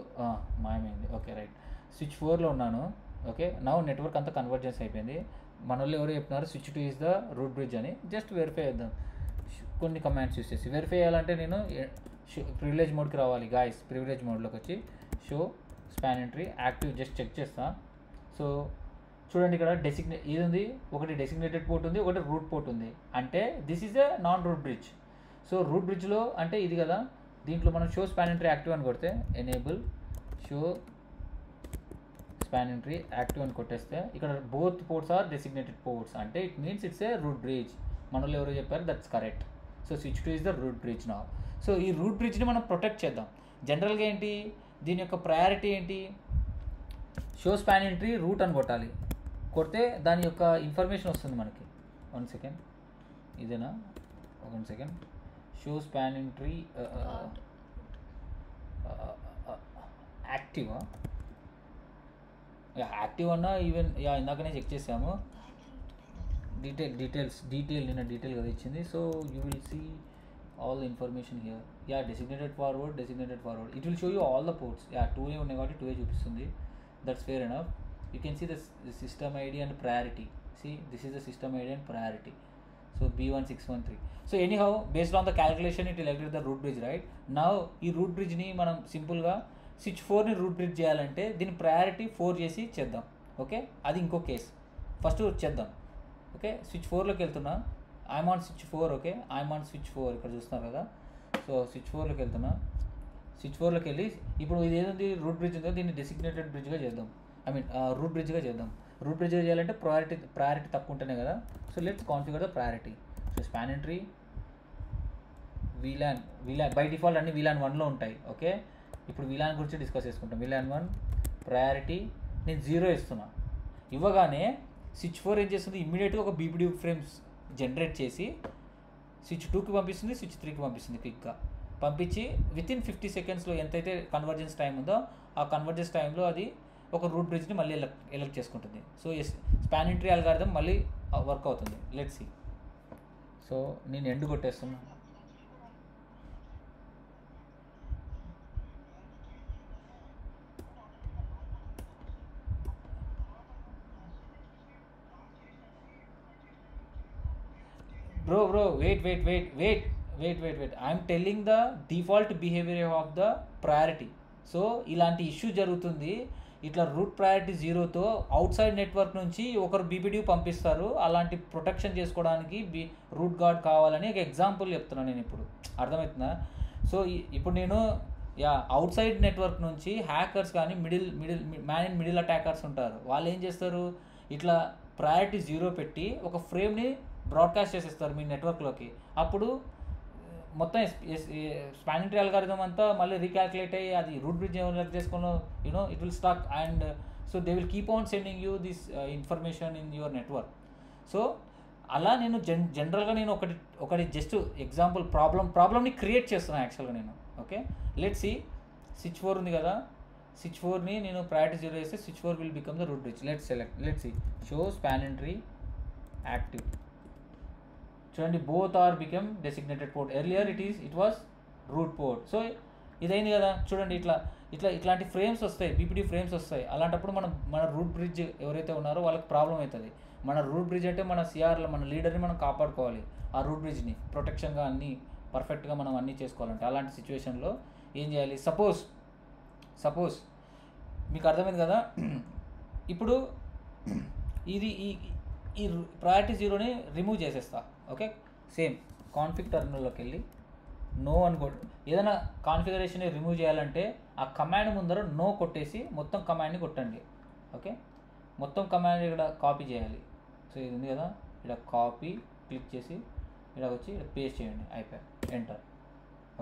మాయమైంది. ఓకే రైట్, స్విచ్ 4లో ఉన్నాను. ఓకే నౌ నెట్వర్క్ అంతా కన్వర్జెన్స్ అయిపోయింది. మన వాళ్ళు ఎవరు చెప్తున్నారు switch 2 is the root bridge అని. జస్ట్ వెరిఫై చేద్దాం. కొన్ని కమాండ్స్ యూస్ చేసి వెరిఫై చేయాలంటే నేను ప్రివిలేజ్ మోడ్కి రావాలి గాయస్. ప్రివిలేజ్ మోడ్లోకి వచ్చి show span entry active just check చేస్తా. సో చూడండి ఇక్కడ ఇది ఉంది, ఒకటి డెసిగ్నేటెడ్ పోర్ట్ ఉంది, ఒకటి రూట్ పోర్ట్ ఉంది. అంటే this is a non root bridge. So root బ్రిడ్జ్లో అంటే ఇది కదా, దీంట్లో మనం షో స్పాన్ ఎంట్రీ యాక్టివ్ అని కొడితే enable show span entry active అని కొట్టేస్తే ఇక్కడ both ports are designated ports, అంటే it means it's a root bridge. మనలో ఎవరో చెప్పారు, that's correct. So switch 2 is the root bridge నా. సో ఈ రూట్ బ్రిడ్జ్ని మనం ప్రొటెక్ట్ చేద్దాం. జనరల్గా ఏంటి దీని యొక్క ప్రయారిటీ ఏంటి, షో స్పాన్ ఎంట్రీ రూట్ అని కొట్టాలి. కొడితే దాని యొక్క ఇన్ఫర్మేషన్ వస్తుంది మనకి. 1 సెకండ్ ఇదేనా, 1 second. Show span entry active అన్నా ఈవెన్ ఇందాకనే చెక్ చేసాము. డీటెయిల్ నిన్న డీటెయిల్ కదా ఇచ్చింది. So you will see all the information here. Designated forward it will show you all the ports. 2A ఉన్నాయి కాబట్టి 2A చూపిస్తుంది. That's fair enough. You can see the system ID and priority. This is the system ID and priority. So B1613. So anyhow based on the calculation it will exit the root bridge right. Now ఈ root బ్రిడ్జ్ని మనం సింపుల్గా switch 4ని route bridge చేయాలంటే దీని priority 4 చేసి చేద్దాం. Okay అది ఇంకో కేసు, ఫస్ట్ చేద్దాం. ఓకే స్విచ్ 4లోకి వెళ్తున్నా. I'm on switch 4. Okay I'm on switch 4 ఇక్కడ చూస్తున్నారు కదా. సో స్విచ్ 4లోకి వెళ్తున్నా. స్విచ్ 4లోకి వెళ్ళి ఇప్పుడు ఇది ఏది రూట్ బ్రిడ్జ్ ఉందో దీన్ని డెసిగ్నేటెడ్ బ్రిడ్జ్గా చేద్దాం. రూట్ బ్రిడ్జ్గా చేద్దాం. రూట్ బ్రిడ్జ్గా చేయాలంటే ప్రయారిటీ తక్కువ ఉంటేనే కదా. So let's configure the priority. So span entry VLAN by default అన్ని VLAN 1లో ఉంటాయి. ఓకే ఇప్పుడు VLAN గురించి డిస్కస్ చేసుకుంటాం. VLAN 1 ప్రయారిటీ నేను 0 ఇస్తున్నా. ఇవ్వగానే స్విచ్ 4 ఏం చేస్తుంది, ఇమ్మీడియట్గా ఒక BPD ఫ్రేమ్స్ జనరేట్ చేసి స్విచ్ 2కి పంపిస్తుంది, స్విచ్ 3కి పంపిస్తుంది. క్విక్గా పంపించి వితిన్ 50 సెకండ్స్లో ఎంతైతే కన్వర్జెన్స్ టైం ఉందో ఆ కన్వర్జెన్స్ టైంలో అది ఒక రూట్ బ్రిడ్జ్ని మళ్ళీ ఎలెక్ట్ చేసుకుంటుంది. సో స్పాన్ ఎంట్రీ అల్గారిథం మళ్ళీ వర్క్ అవుతుంది. Let's see. సో నేను end కొట్టేస్తున్నా. Bro, wait. I'm telling the default behavior of the priority. So ఇలాంటి ఇష్యూ జరుగుతుంది. ఇట్లా రూట్ ప్రయారిటీ జీరోతో అవుట్ సైడ్ నెట్వర్క్ నుంచి ఒకరు బీపీడీ పంపిస్తారు. అలాంటి ప్రొటెక్షన్ చేసుకోవడానికి రూట్ గార్డ్ కావాలని ఒక ఎగ్జాంపుల్ చెప్తున్నాను నేను ఇప్పుడు. అర్థమవుతుందా? సో ఇప్పుడు నేను అవుట్ సైడ్ నెట్వర్క్ నుంచి హ్యాకర్స్ కానీ మిడిల్ అటాకర్స్ ఉంటారు. వాళ్ళు ఏం చేస్తారు, ఇట్లా ప్రయారిటీ జీరో పెట్టి ఒక ఫ్రేమ్ని బ్రాడ్కాస్ట్ చేసేస్తారు మీ నెట్వర్క్లోకి. అప్పుడు మొత్తం స్పానింగ్ ట్రీ అల్గారిథం అంతా మళ్ళీ రీకాల్కులేట్ అయ్యి అది రూట్ బ్రిడ్జ్ చేసుకుని it will stuck and so they will keep on sending you this information in your network. So అలా నేను జనరల్గా నేను ఒకటి జస్ట్ ఎగ్జాంపుల్ ప్రాబ్లమ్ని క్రియేట్ చేస్తున్నాను యాక్చువల్గా నేను. Okay, let's C. స్విచ్ 4 ఉంది కదా, స్విచ్ 4ని నేను ప్రయారిటీ జీరో చేస్తే switch 4 will become the root bridge. Let's see show spanning tree active. చూడండి, both are become designated port. Earlier it was root port. So ఇదైంది కదా. చూడండి, ఇట్లాంటి ఫ్రేమ్స్ వస్తాయి, బీపీడీ ఫ్రేమ్స్ వస్తాయి. అలాంటప్పుడు మన రూట్ బ్రిడ్జ్ ఎవరైతే ఉన్నారో వాళ్ళకి ప్రాబ్లం అవుతుంది. మన రూట్ బ్రిడ్జ్ అంటే మన సిఆర్లో మన లీడర్ని మనం కాపాడుకోవాలి. ఆ రూట్ బ్రిడ్జ్ని ప్రొటెక్షన్గా అన్నీ పర్ఫెక్ట్గా మనం అన్నీ చేసుకోవాలంటే అలాంటి సిచ్యువేషన్లో ఏం చేయాలి? సపోజ్ మీకు అర్థమైంది కదా. ఇప్పుడు ఇది ఈ ప్రయారిటీ జీరోని రిమూవ్ చేసేస్తా. ఓకే, సేమ్ కాన్ఫిగ్ టర్మినల్లోకి వెళ్ళి నో అని ఏదైనా కాన్ఫిగరేషన్ని రిమూవ్ చేయాలంటే ఆ కమాండ్ ముందర నో కొట్టేసి మొత్తం కమాండ్ని కొట్టండి. ఓకే, మొత్తం కమాండ్ ఇక్కడ కాపీ చేయాలి. సో ఇది ఉంది కదా, ఇక్కడ కాపీ క్లిక్ చేసి ఇక్కడ వచ్చి ఇక్కడ పేస్ట్ చేయండి. అయిపోయి ఎంటర్.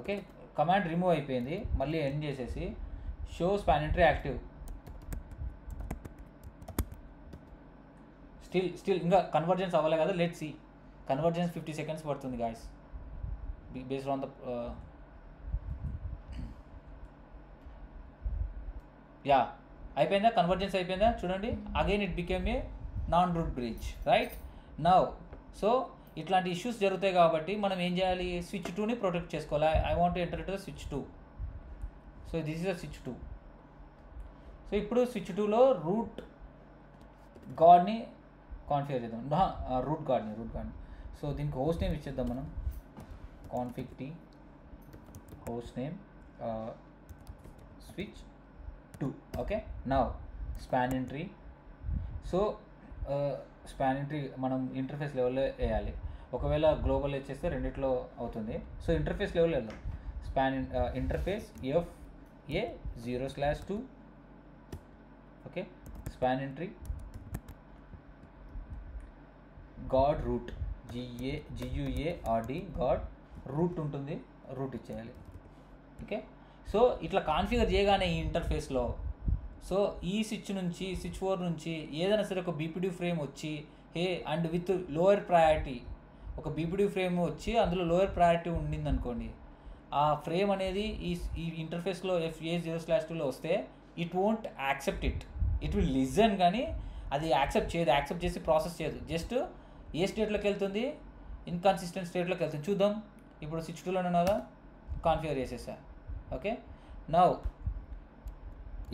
ఓకే, కమాండ్ రిమూవ్ అయిపోయింది. మళ్ళీ ఎండ్ చేసేసి show spanning tree active. Still ఇంకా కన్వర్జెన్స్ అవ్వలే కదా. Let's see. కన్వర్జెన్స్ 50 seconds పడుతుంది గాయస్, బేస్డ్ ఆన్ ద అయిపోయిందా? కన్వర్జెన్స్ అయిపోయిందా? చూడండి, again it became a non root bridge, right now. So ఇట్లాంటి ఇష్యూస్ జరుగుతాయి కాబట్టి మనం ఏం చేయాలి? స్విచ్ 2ని ప్రొటెక్ట్ చేసుకోవాలి. I want to enter it switch 2. So this is the switch 2. So ఇప్పుడు స్విచ్ 2లో రూట్ గార్డ్ని కాన్ఫిగర్ చేద్దాం. రూట్ గార్డ్ని. సో దీనికి హోస్ట్ నేమ్ ఇచ్చేద్దాం మనం. Config t host name switch 2. Okay, now spanning tree. So spanning tree మనం interface లెవెల్లో వేయాలి. ఒకవేళ గ్లోబల్ వచ్చేస్తే రెండిట్లో అవుతుంది. సో ఇంటర్ఫేస్ లెవెల్లో వెళ్దాం. Interface FA0/2. Okay, spanning tree guard root GUARD guard root ఉంటుంది, రూట్ ఇచ్చేయాలి. ఓకే, సో ఇట్లా కాన్ఫిగర్ చేయగానే ఈ ఇంటర్ఫేస్లో సో ఈ స్విచ్ 4 నుంచి ఏదైనా సరే ఒక బీపీడీ ఫ్రేమ్ వచ్చి అండ్ విత్ లోయర్ ప్రయారిటీ ఒక బీపీడీ ఫ్రేమ్ వచ్చి అందులో లోయర్ ప్రయారిటీ ఉండింది అనుకోండి, ఆ ఫ్రేమ్ అనేది ఈ ఇంటర్ఫేస్లో FA0/2లో వస్తే it won't accept it will listen, కానీ అది యాక్సెప్ట్ చేసి ప్రాసెస్ చేయదు. జస్ట్ ఏ స్టేట్లోకి వెళ్తుంది? ఇన్కన్సిస్టెంట్ స్టేట్లోకి వెళ్తుంది. చూద్దాం. ఇప్పుడు స్విచ్ 2లోనే ఉన్నదా, కాన్ఫిగర్ చేసేసా. ఓకే, నౌ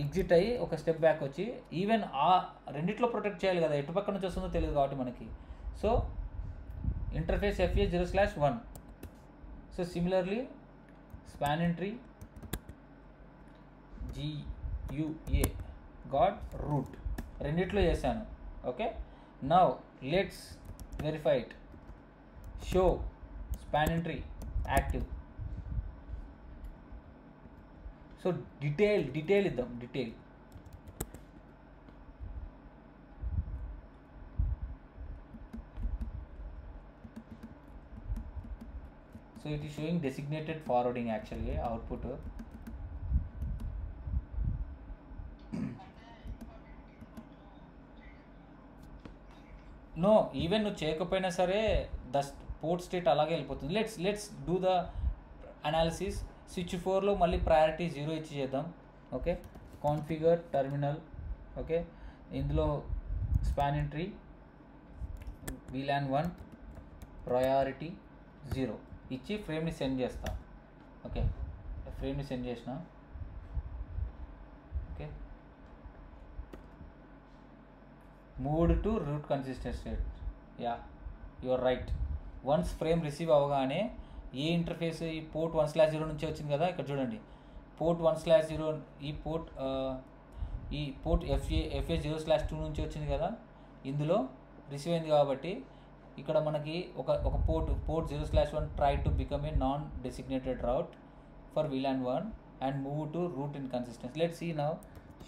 ఎగ్జిట్ అయ్యి ఒక స్టెప్ బ్యాక్ వచ్చి ఈవెన్ ఆ రెండిట్లో ప్రొటెక్ట్ చేయాలి కదా, ఎటు పక్క నుంచి వస్తుందో తెలియదు కాబట్టి మనకి. So interface FA0/1. So similarly spanning tree GUA guard root రెండిట్లో చేశాను. Okay, now let's verify it. Show spanning tree active. So detail ఇద్దాం. So it is showing designated forwarding యాక్చువల్గా అవుట్పుట్. నో, ఈవెన్ నువ్వు చేయకపోయినా సరే ద పోర్ట్ స్టేట్ అలాగే వెళ్ళిపోతుంది. Let's do the analysis. Switch 4లో మళ్ళీ ప్రయారిటీ 0 ఇచ్చి చేద్దాం. Okay, configure terminal. ఓకే, ఇందులో స్పానింగ్ ట్రీ VLAN 1 ప్రయారిటీ 0 ఇచ్చి ఫ్రేమ్ని సెండ్ చేస్తా. ఓకే, ఫ్రేమ్ని సెండ్ చేసిన. Okay, moved to root consistent state. Yeah, your right. Once frame receive అవ్వగానే ఏ ఇంటర్ఫేస్ ఈ పోర్ట్ 1/0 నుంచి వచ్చింది కదా, ఇక్కడ చూడండి పోర్ట్ 1/0 ఈ పోర్ట్ FA 0/2 నుంచి వచ్చింది కదా, ఇందులో రిసీవ్ అయింది కాబట్టి ఇక్కడ మనకి ఒక port 0/1 try to become a non designated route for VLAN 1 and move to root inconsistence. Let's see now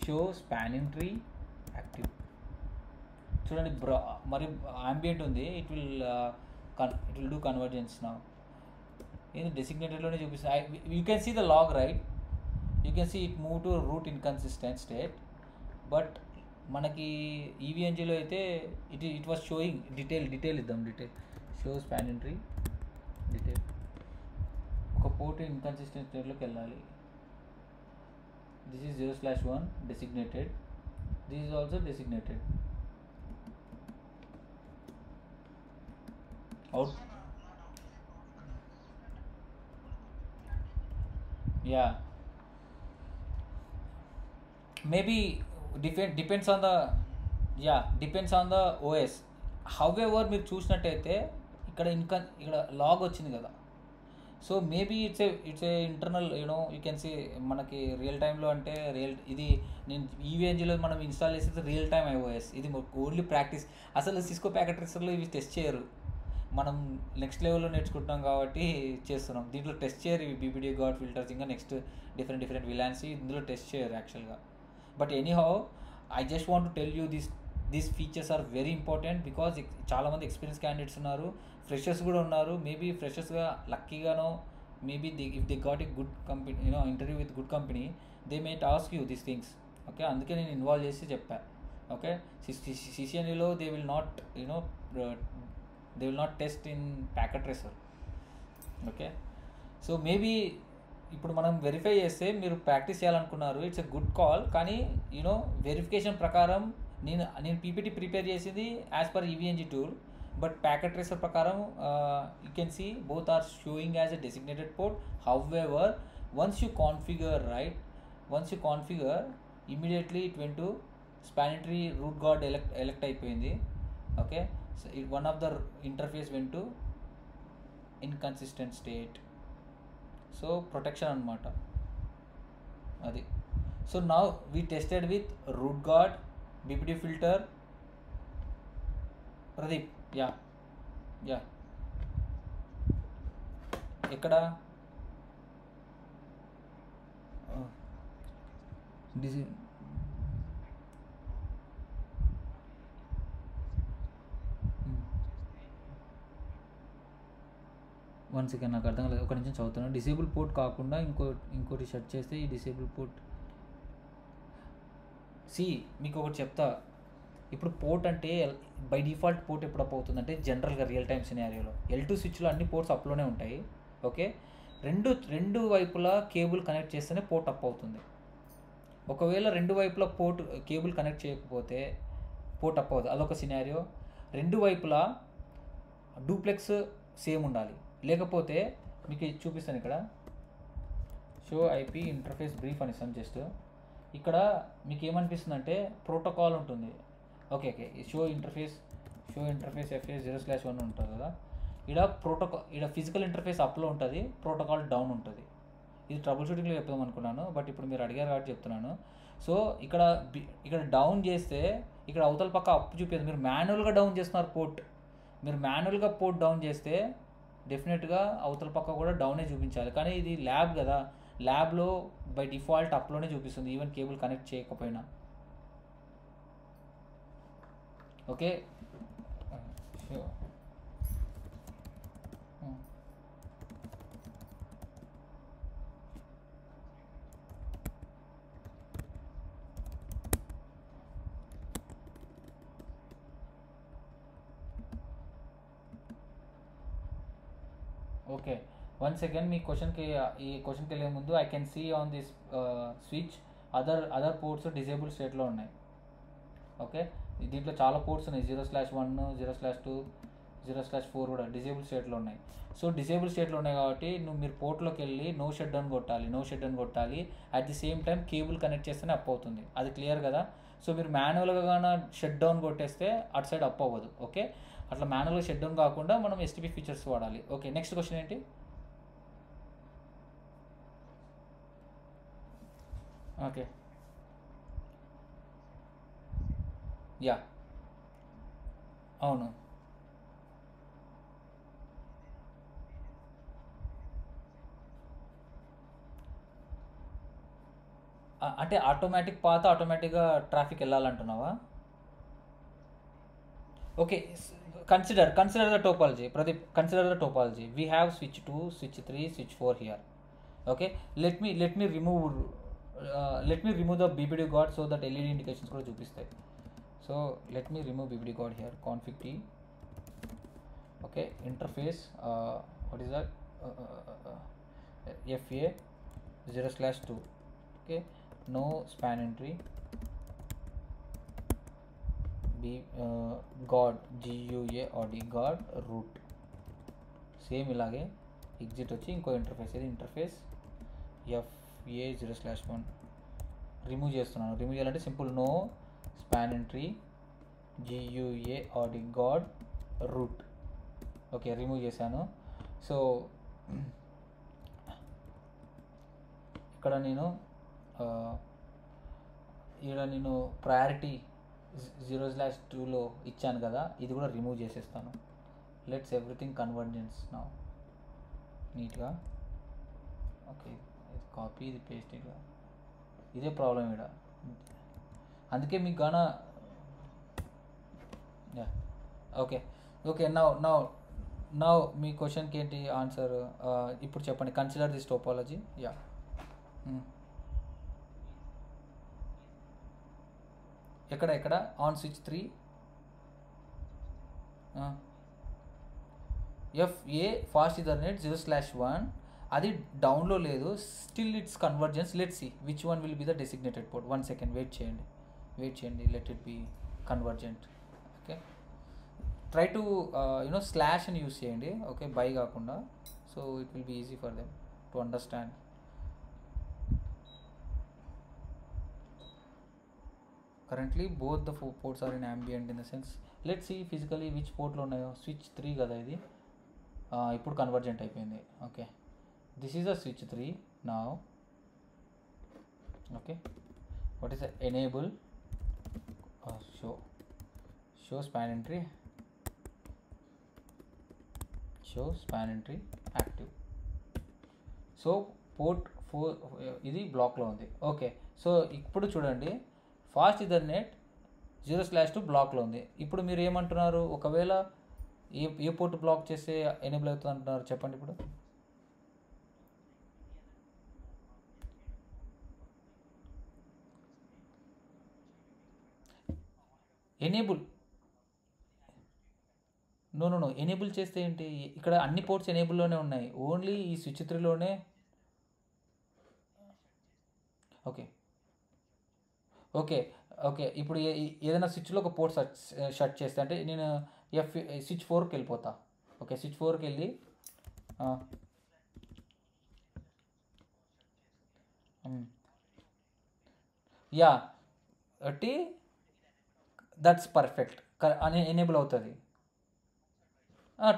show spanning tree active. చూడండి మరి ambient ఉంది, it will do convergence now. ఇది డెసిగ్నేటెడ్లోనే చూపిస్తుంది. You can see the log right, you can see it move to root inconsistent state. But మనకి ఈవీఎన్జీలో అయితే it was showing detail ఇద్దాం. Show spanning tree detail. ఒక పోర్ట్ ఇన్కన్సిస్టెంట్ స్టేట్లోకి వెళ్ళాలి. This is 0/1 designated, this is also designated. Out. Yeah, maybe depends on the OS. However మీరు చూసినట్టయితే ఇక్కడ లాగ్ వచ్చింది కదా, so maybe it's a internal you can see. మనకి రియల్ టైంలో అంటే ఇది నేను ఈవీఎన్జీలో మనం ఇన్స్టాల్ చేసేది రియల్ టైమ్ iOS. ఇది ఓన్లీ ప్రాక్టీస్. అసలు సిస్కో ప్యాకెట్ ట్రేసర్లో ఇవి టెస్ట్ చేయరు, మనం నెక్స్ట్ లెవెల్లో నేర్చుకుంటున్నాం కాబట్టి చేస్తున్నాం. దీంట్లో టెస్ట్ చేయరు ఇవి BBD గాట్ ఫిల్టర్స్, ఇంకా నెక్స్ట్ డిఫరెంట్ VLANs ఇందులో టెస్ట్ చేయరు యాక్చువల్గా. But anyhow I just want to tell you these features are very important because చాలామంది ఎక్స్పీరియన్స్ క్యాండిడేట్స్ ఉన్నారు, ఫ్రెషర్స్ కూడా ఉన్నారు. మేబీ ఫ్రెషర్స్గా లక్కీగానో maybe if they got a good company interview with good company, they may task you these things. Okay, అందుకే నేను involve చేసి చెప్పా. ఓకే, CCNAలో they will not test in packet tracer. Okay, so maybe ఇప్పుడు మనం verify చేస్తే మీరు practice చేయాలనుకున్నారు, ఇట్స్ ఎ గుడ్ కాల్. కానీ వెరిఫికేషన్ ప్రకారం నేను PPT ప్రిపేర్ చేసింది as per EVNG tool, but packet tracer ప్రకారం you can see both are showing as a designated port. However once you configure immediately it went to spanning tree root guard elect అయిపోయింది. Okay, so one of the interface went to inconsistent state. So protection అనమాట అది. So now we tested with route gourd, BBD filter. Pradeep, yeah ఎక్కడ one second, నాకు అర్థం కాలేదు, ఒక నిమిషం చదువుతున్నాను. డిసేబుల్ పోర్ట్ కాకుండా ఇంకోటి సెట్ చేస్తే ఈ డిసేబుల్ పోర్ట్ మీకు ఒకటి చెప్తా. ఇప్పుడు పోర్ట్ అంటే బై డిఫాల్ట్ పోర్ట్ ఎప్పుడు అప్ అవుతుందంటే జనరల్గా రియల్ టైమ్ సినారియోలో L2 స్విచ్లో అన్ని పోర్ట్స్ అప్లోనే ఉంటాయి. ఓకే, రెండు వైపులా కేబుల్ కనెక్ట్ చేస్తేనే పోర్ట్ అప్ అవుతుంది. ఒకవేళ రెండు వైపులా కేబుల్ కనెక్ట్ చేయకపోతే పోర్ట్ అప్ అవుతుంది, అదొక సినారియో. రెండు వైపులా డూప్లెక్స్ సేమ్ ఉండాలి, లేకపోతే మీకు చూపిస్తాను ఇక్కడ. షో IP ఇంటర్ఫేస్ బ్రీఫ్ అని జస్ట్ ఇక్కడ మీకు ఏమనిపిస్తుంది అంటే ప్రోటోకాల్ ఉంటుంది. ఓకే, షో ఇంటర్ఫేస్ FA 0/1 ఉంటుంది కదా, ఇక్కడ ఫిజికల్ ఇంటర్ఫేస్ అప్లో ఉంటుంది, ప్రోటోకాల్ డౌన్ ఉంటుంది. ఇది ట్రబుల్ షూటింగ్లో చెప్దాం అనుకున్నాను, బట్ ఇప్పుడు మీరు అడిగారు కాబట్టి చెప్తున్నాను. సో ఇక్కడ డౌన్ చేస్తే ఇక్కడ అవతల పక్క అప్ చూపించదు, మీరు మాన్యువల్గా డౌన్ చేస్తున్నారు పోర్ట్. మీరు మాన్యువల్గా పోర్ట్ డౌన్ చేస్తే డెఫినెట్గా అవతల పక్క కూడా డౌనే చూపించాలి. కానీ ఇది ల్యాబ్ కదా, ల్యాబ్లో బై డిఫాల్ట్ అప్లోనే చూపిస్తుంది ఈవెన్ కేబుల్ కనెక్ట్ చేయకపోయినా. Okay, okay, one second. ఈ క్వశ్చన్కి వెళ్ళే ముందు I can see on this switch other ports disable స్టేట్లో ఉన్నాయి. ఓకే, దీంట్లో చాలా పోర్ట్స్ ఉన్నాయి, 0/1, 0/2, 0/4 కూడా డిజేబుల్ స్టేట్లో ఉన్నాయి. సో డిజేబుల్ స్టేట్లో ఉన్నాయి కాబట్టి మీరు పోర్ట్లోకి వెళ్ళి నో షట్ డౌన్ కొట్టాలి. At the same time cable connect చేస్తేనే అప్ అవుతుంది. అది క్లియర్ కదా. సో మీరు మాన్యువల్గా కానీ షట్ డౌన్ కొట్టేస్తే అటు సైడ్ అప్ అవ్వదు. ఓకే, అట్లా మాన్యువల్గా షట్ డౌన్ కాకుండా మనం ఎస్టీపీ ఫీచర్స్ వాడాలి. ఓకే, నెక్స్ట్ క్వశ్చన్ ఏంటి? ఓకే, యా, అవును. అంటే ఆటోమేటిక్గా ట్రాఫిక్ వెళ్ళాలంటున్నావా? Okay, consider the topology, Pradeep, consider the topology. We have switch 2, switch 3, switch 4 here. Okay, let me remove the BBD guard so that LED indications కూడా చూపిస్తాయి. So let me remove BBD guard here. Config T. Okay, interface, what is that? FA 0/2. Okay, no span entry. God, GUARD, God root. Same ఇలాగే exit వచ్చి ఇంకో interface, ఇది interface FA 0/1. Remove చేస్తున్నాను. Remove చేయాలంటే simple no spanning tree GUARD, God root. Okay, remove చేశాను. So ఇక్కడ నేను priority 0/2లో ఇచ్చాను కదా, ఇది కూడా రిమూవ్ చేసేస్తాను. లెట్స్ ఎవ్రీథింగ్ కన్వర్జెన్స్ నౌ నీట్గా. ఓకే, ఇది కాపీ, ఇది పేస్ట్. ఇదే ప్రాబ్లం ఇక్కడ. అందుకే మీకు గాన ఓకే ఓకే నౌ మీ క్వశ్చన్కి ఏంటి ఆన్సర్ ఇప్పుడు చెప్పండి. Consider this topology. యా, ఎక్కడ on switch 3 FA fast ethernet 0/1. అది డౌన్లో లేదు, still it's convergence. Let see which one will be the designated port. 1 second wait చేయండి. Let it be convergent. Okay, try to slash అని use చేయండి. Okay, by కాకుండా. So it will be easy for them to understand. Currently both the ports are in ambient in the sense. Let's see physically which పోర్ట్లో ఉన్నాయో. Switch 3 కదా ఇది, ఇప్పుడు convergent అయిపోయింది. Okay, this is a switch 3 నా. Okay, what is enable show span entry active. So port 4 ఇది బ్లాక్లో ఉంది. Okay, so ఇప్పుడు చూడండి, ఫాస్ట్ ఈథర్నెట్ 0/2 బ్లాక్లో ఉంది. ఇప్పుడు మీరు ఏమంటున్నారు? ఒకవేళ ఏ పోర్ట్ బ్లాక్ చేస్తే ఎనేబుల్ అవుతుంది అంటున్నారు చెప్పండి. ఇప్పుడు ఎనేబుల్ నో ఎనేబుల్ చేస్తే ఏంటి? ఇక్కడ అన్ని పోర్ట్స్ ఎనేబుల్లోనే ఉన్నాయి, ఓన్లీ ఈ స్విచ్ 3లోనే. ఓకే ఓకే ఓకే ఇప్పుడు ఏదైనా స్విచ్లో ఒక పోర్ట్ షట్ చేస్తే, అంటే నేను స్విచ్ 4కి వెళ్ళిపోతా. ఓకే, స్విచ్ 4కి వెళ్ళి యా బట్టి దట్స్ పర్ఫెక్ట్ అని ఎనేబుల్ అవుతుంది.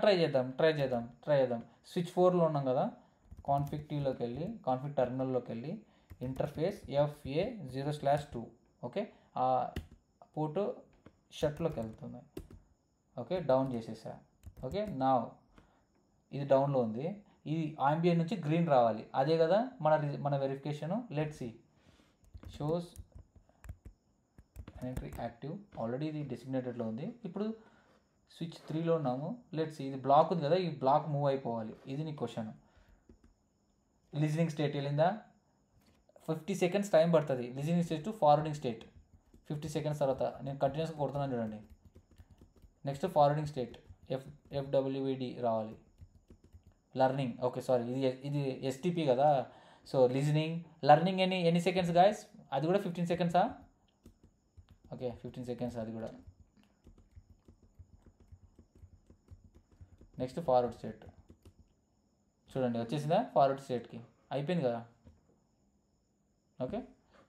ట్రై చేద్దాం. స్విచ్ 4లో ఉన్నాం కదా, కాన్ఫిగ్ టీలోకి వెళ్ళి, కాన్ఫిగ్ టెర్మినల్లోకి వెళ్ళి, ఇంటర్ఫేస్ FA 0/2. ఓకే, ఆ పోర్టు షట్లోకి వెళ్తుంది. ఓకే, డౌన్ చేసేసా. ఓకే, నా ఇది డౌన్లో ఉంది. ఇది ambient నుంచి గ్రీన్ రావాలి, అదే కదా మన verification. Let's see shows entry active. Already ఇది డెసిగ్నేటెడ్లో ఉంది. ఇప్పుడు స్విచ్ 3లో ఉన్నాము. లెట్స్ సి ఇది బ్లాక్ ఉంది కదా, ఈ బ్లాక్ మూవ్ అయిపోవాలి. ఇది నీ క్వశ్చన్. లిజనింగ్ స్టేట్ వెళ్ళిందా? 50 సెకండ్స్ టైం పడుతుంది listening state to forwarding state. 50 seconds తర్వాత నేను కంటిన్యూస్గా కొడుతున్నాను చూడండి. నెక్స్ట్ ఫార్వర్డింగ్ స్టేట్ FWD రావాలి. లర్నింగ్, ఓకే సారీ, ఇది STP కదా. సో లిజనింగ్, లర్నింగ్ ఎన్ని సెకండ్స్ గాయస్? అది కూడా 15 సెకండ్సా? ఓకే, 15 సెకండ్స్ అది కూడా. Next forward state. చూడండి వచ్చేసిందా ఫార్వర్డ్ స్టేట్కి, అయిపోయింది కదా. ఓకే,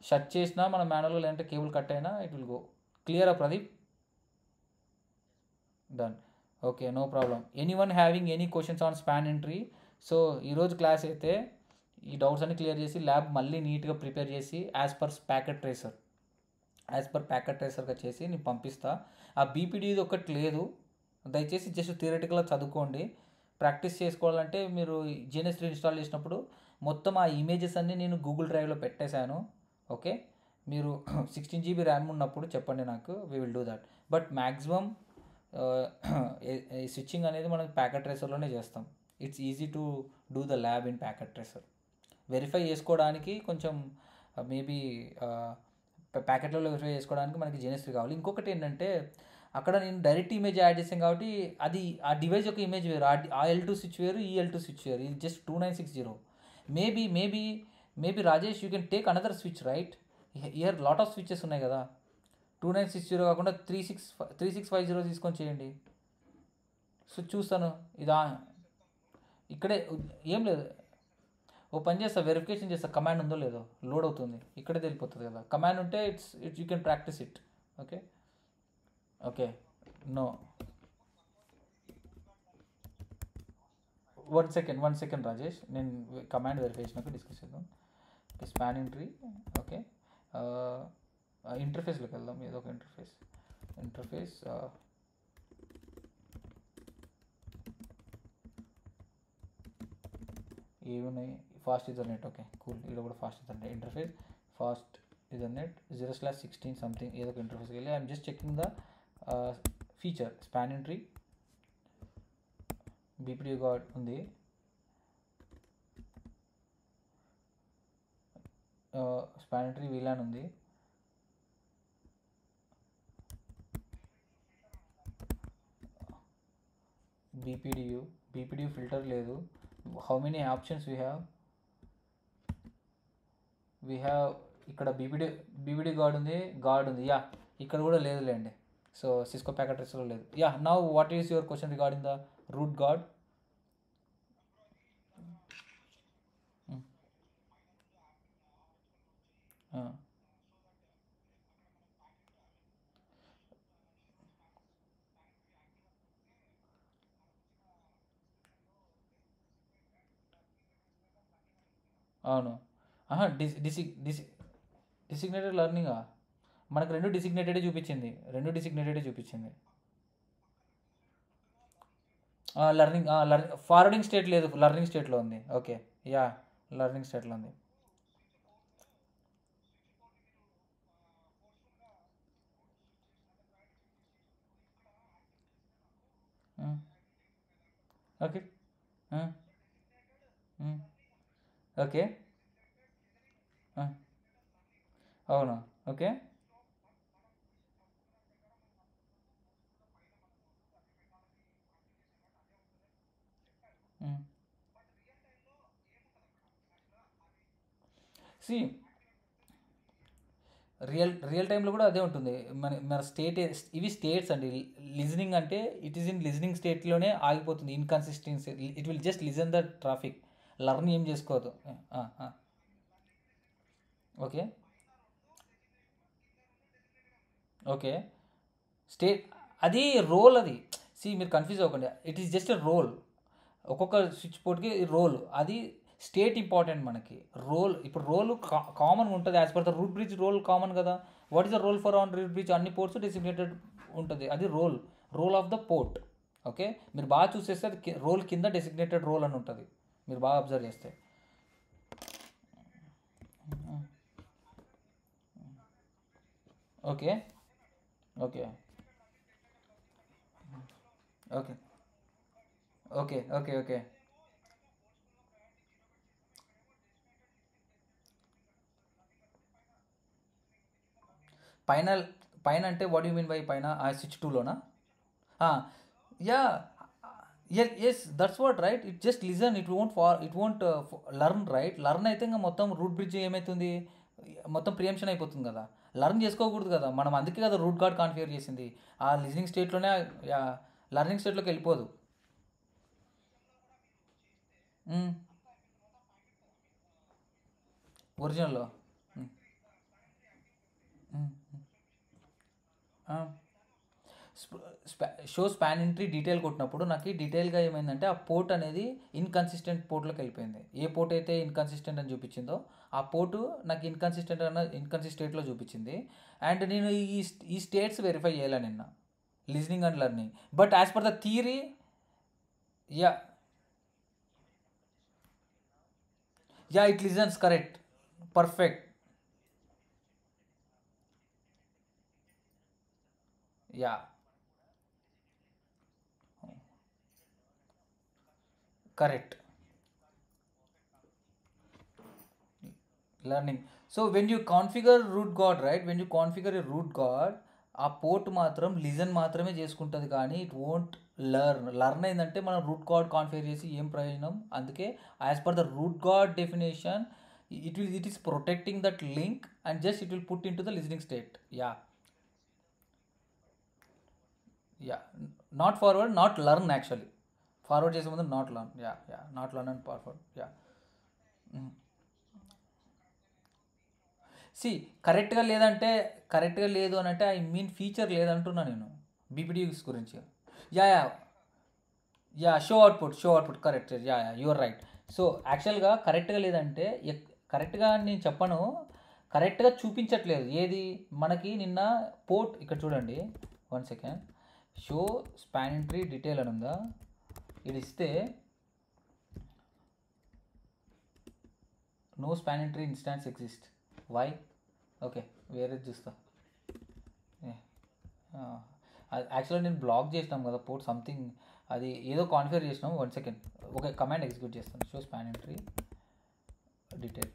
షట్ చేసినా మనం మాన్యువల్గా లేదంటే కేబుల్ కట్ అయినా ఇట్ విల్ గో. క్లియరా Pradeep? Done. Okay, no problem. Anyone having any questions on span entry? So ఈరోజు క్లాస్ అయితే ఈ డౌట్స్ అన్ని క్లియర్ చేసి ల్యాబ్ మళ్ళీ నీట్గా ప్రిపేర్ చేసి యాజ్ పర్ ప్యాకెట్ ట్రేసర్గా చేసి నేను పంపిస్తా. ఆ బీపీడీది ఒకటి లేదు, దయచేసి జస్ట్ థియరిటికల్గా చదువుకోండి. ప్రాక్టీస్ చేసుకోవాలంటే మీరు GNS3 ఇన్స్టాల్ చేసినప్పుడు మొత్తం ఆ ఇమేజెస్ అన్నీ నేను గూగుల్ డ్రైవ్లో పెట్టేశాను. ఓకే, మీరు 16 GB ర్యామ్ ఉన్నప్పుడు చెప్పండి నాకు, we will do that. But maximum switching అనేది మనం ప్యాకెట్ ట్రేసర్లోనే చేస్తాం. It's easy to do the lab in packet tracer. Verify చేసుకోవడానికి కొంచెం మేబీ ప్యాకెట్లలో వెరిఫై చేసుకోవడానికి మనకి GNS3 కావాలి. ఇంకొకటి ఏంటంటే అక్కడ నేను డైరెక్ట్ ఇమేజ్ యాడ్ చేసాను కాబట్టి అది ఆ డివైస్ యొక్క ఇమేజ్ వేరు, ఆ L2 స్విచ్ వేరు, ఈ L2 స్విచ్ వేరు. ఇది just 2960. Maybe Rajesh you can take another switch right. Here lot of switches ఉన్నాయి కదా, 2960 కాకుండా 3650 తీసుకొని చేయండి. సో చూస్తాను ఇదా ఇక్కడే ఏం లేదు, ఓ పని చేస్తా, వెరిఫికేషన్ చేస్తా కమాండ్ ఉందో లేదో. లోడ్ అవుతుంది ఇక్కడే తెలిపోతుంది కదా, కమాండ్ ఉంటే it's you can practice it. Okay okay no, one second Rajesh, నేను కమాండ్ వెరిఫికేషన్ డిస్కస్ చేద్దాం. Okay, span tree. ఓకే, ఇంటర్ఫేస్లోకి వెళ్దాం. ఏదో ఒక ఇంటర్ఫేస్ ఏమున్నాయి, ఫాస్ట్ ఇథర్నెట్. ఓకే కూల్, ఇక్కడ కూడా fast ethernet interface, fast ethernet 0/16 something ఏదో ఒక ఇంటర్ఫేస్కి వెళ్ళి I'm just checking the feature. Spanning tree BPD guard ఉంది, స్పాన్ ఎంట్రీ VLAN ఉంది. బీపీడీ ఫిల్టర్ లేదు. How many options we have ఇక్కడ బీపీడీ గార్డ్ ఉంది. యా ఇక్కడ కూడా లేదులేండి. సో సిస్కో ప్యాకెట్ ట్రేసర్లో లేదు. Yeah, now what is your question regarding the root guard? అవును. డిసిగ్నేటెడ్ లెర్నింగా? మనకు రెండు డిసిగ్నేటెడే చూపించింది. లెర్నింగ్ ఫార్వర్డింగ్ స్టేట్ లేదు, లెర్నింగ్ స్టేట్లో ఉంది. ఓకే యా, లెర్నింగ్ స్టేట్లో ఉంది. ఓకే ఓకే అవును. ఓకే సి రియల్ టైంలో కూడా అదే ఉంటుంది. మన స్టేట్ ఇవి స్టేట్స్ అండి. లిజనింగ్ అంటే ఇట్ ఈస్ ఇన్ లిజనింగ్ స్టేట్లోనే ఆగిపోతుంది. Inconsistency, it will just listen the traffic, learn ఏం చేసుకోదు. ఓకే ఓకే స్టేట్ అది రోల్. అది మీరు కన్ఫ్యూజ్ అవ్వకండి, it is just a role. ఒక్కొక్క స్విచ్ బోర్డ్కి రోల్, అది స్టేట్ ఇంపార్టెంట్ మనకి. రోల్ ఇప్పుడు రోల్ కామన్ ఉంటుంది, as per the root bridge role common కదా. What is the role for on root bridge? అన్ని పోర్ట్స్ డెసిగ్నేటెడ్ ఉంటుంది, అది role of the port. Okay, మీరు బాగా చూసేస్తే అది రోల్ కింద డెసిగ్నేటెడ్ రోల్ అని ఉంటుంది, మీరు బాగా అబ్జర్వ్ చేస్తే. Okay okay okay okay okay okay పైన పైన అంటే వాట్ యూ మీన్ బై పైన? ఆ స్విచ్ 2లోనా? Yeah yes that's what right. It just listen, it won't learn right. Learn అయితే ఇంకా మొత్తం రూట్ బ్రిడ్జ్ ఏమవుతుంది, మొత్తం ప్రియంషన్ అయిపోతుంది కదా. లర్న్ చేసుకోకూడదు కదా మనం, అందుకే కదా రూట్ గార్డ్ కాన్ఫిగర్ చేసింది. ఆ లిజనింగ్ స్టేట్లోనే, లర్నింగ్ స్టేట్లోకి వెళ్ళిపోదు. ఒరిజినల్లో షో స్పాన్ ఎంట్రీ డీటెయిల్ కొట్టినప్పుడు నాకు డీటెయిల్గా ఏమైందంటే ఆ పోర్ట్ అనేది ఇన్కన్సిస్టెంట్ పోర్ట్లోకి వెళ్ళిపోయింది. ఏ పోర్ట్ అయితే ఇన్కన్సిస్టెంట్ అని చూపించిందో ఆ పోర్టు నాకు ఇన్కన్సిస్టెంట్లో చూపించింది. అండ్ నేను ఈ స్టేట్స్ వెరిఫై చేయాలి నిన్న listening and learning. But as per the theory, yeah yeah it listens correct, perfect, yeah correct learning. So when you configure root guard, right, when you configure a root guard, ఆ port మాత్రం listen మాత్రమే చేసుకుంటుంది కానీ it won't learn అయిందంటే మనం route gourd configure చేసి ఏం ప్రయోజనం. అందుకే as per the root guard definition it is protecting that link and just it will put in to the listening state. Yeah yeah not forward, not learn, actually forward చేసే ముందు not learn. Yeah yeah not learn and forward. Yeah see కరెక్ట్గా లేదంటే కరెక్ట్గా లేదు అని అంటే I mean feature లేదంటున్నా నేను బీపీడీఎక్స్ గురించి. Yeah yeah yeah show output correct. Yeah yeah your right. So యాక్చువల్గా కరెక్ట్గా లేదంటే కరెక్ట్గా నేను చెప్పను, కరెక్ట్గా చూపించట్లేదు. ఏది మనకి నిన్న పోర్ట్ ఇక్కడ చూడండి, 1 second, show span entry detail అని ఉందా, ఇది ఇస్తే no spanning tree instance exist. Why? Okay వేరేది చూస్తా. యాక్చువల్గా నేను బ్లాక్ చేసినాం కదా పోర్ట్ సంథింగ్, అది ఏదో కాన్ఫిగర్ చేసినాం. 1 సెకండ్, ఒక కమాండ్ ఎగ్జిక్యూట్ చేస్తాను, show span entry detail.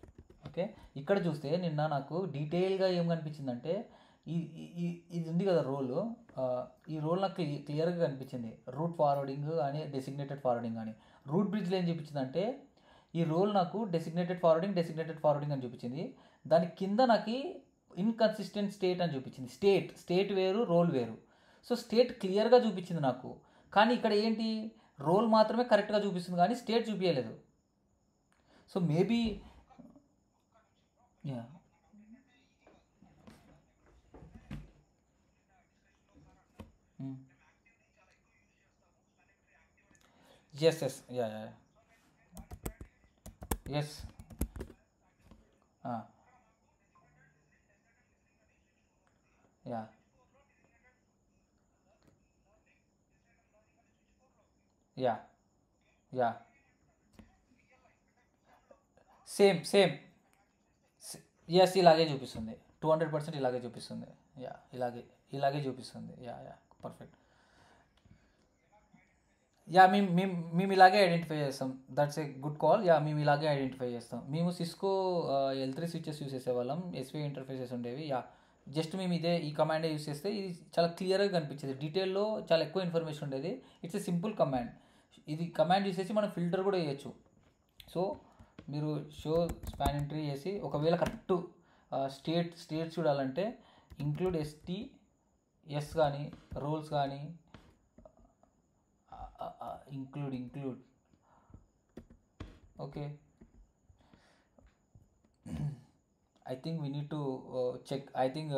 Okay ఇక్కడ చూస్తే నిన్న నాకు డీటెయిల్గా ఏం కనిపించిందంటే ఇది ఉంది కదా రోల్, ఈ రోల్ నాకు క్లియర్గా కనిపించింది. రూట్ ఫార్వర్డింగ్ కానీ డెసిగ్నేటెడ్ ఫార్వర్డింగ్ కానీ. రూట్ బ్రిడ్జ్లో ఏం చూపించిందంటే ఈ రోల్ నాకు డెసిగ్నేటెడ్ ఫార్వర్డింగ్ అని చూపించింది. దాని కింద నాకు ఇన్కన్సిస్టెంట్ స్టేట్ అని చూపించింది. స్టేట్ వేరు, రోల్ వేరు. సో స్టేట్ క్లియర్గా చూపించింది నాకు, కానీ ఇక్కడ ఏంటి రోల్ మాత్రమే కరెక్ట్గా చూపిస్తుంది కానీ స్టేట్ చూపించలేదు. So maybe yeah yes yes yeah yeah yes yeah yeah yeah same yes ఇలాగే చూపిస్తుంది, 200% ఇలాగే చూపిస్తుంది. యా ఇలాగే చూపిస్తుంది. Yeah yeah perfect. యా మేము ఇలాగే ఐడెంటిఫై చేస్తాం. That's a good call. Yeah మేము ఇలాగే ఐడెంటిఫై చేస్తాం. మేము సిస్కో L3 స్విచెస్ యూస్ చేసేవాళ్ళం, ఎస్వీ ఇంటర్ఫేసెస్ ఉండేవి. యా జస్ట్ మేము ఈ కమాండే యూస్ చేస్తే ఇది చాలా క్లియర్గా కనిపించేది. డీటెయిల్లో చాలా ఎక్కువ ఇన్ఫర్మేషన్ ఉండేది. It's a simple command. ఇది కమాండ్ యూస్ చేసి మనం ఫిల్టర్ కూడా చేయొచ్చు. సో మీరు షో స్పాన్ ఎంట్రీ చేసి ఒకవేళ కరెక్ట్ స్టేట్ చూడాలంటే ఇంక్లూడ్ ఎస్ కానీ రోల్స్ కానీ include okay. I think we need to check. I think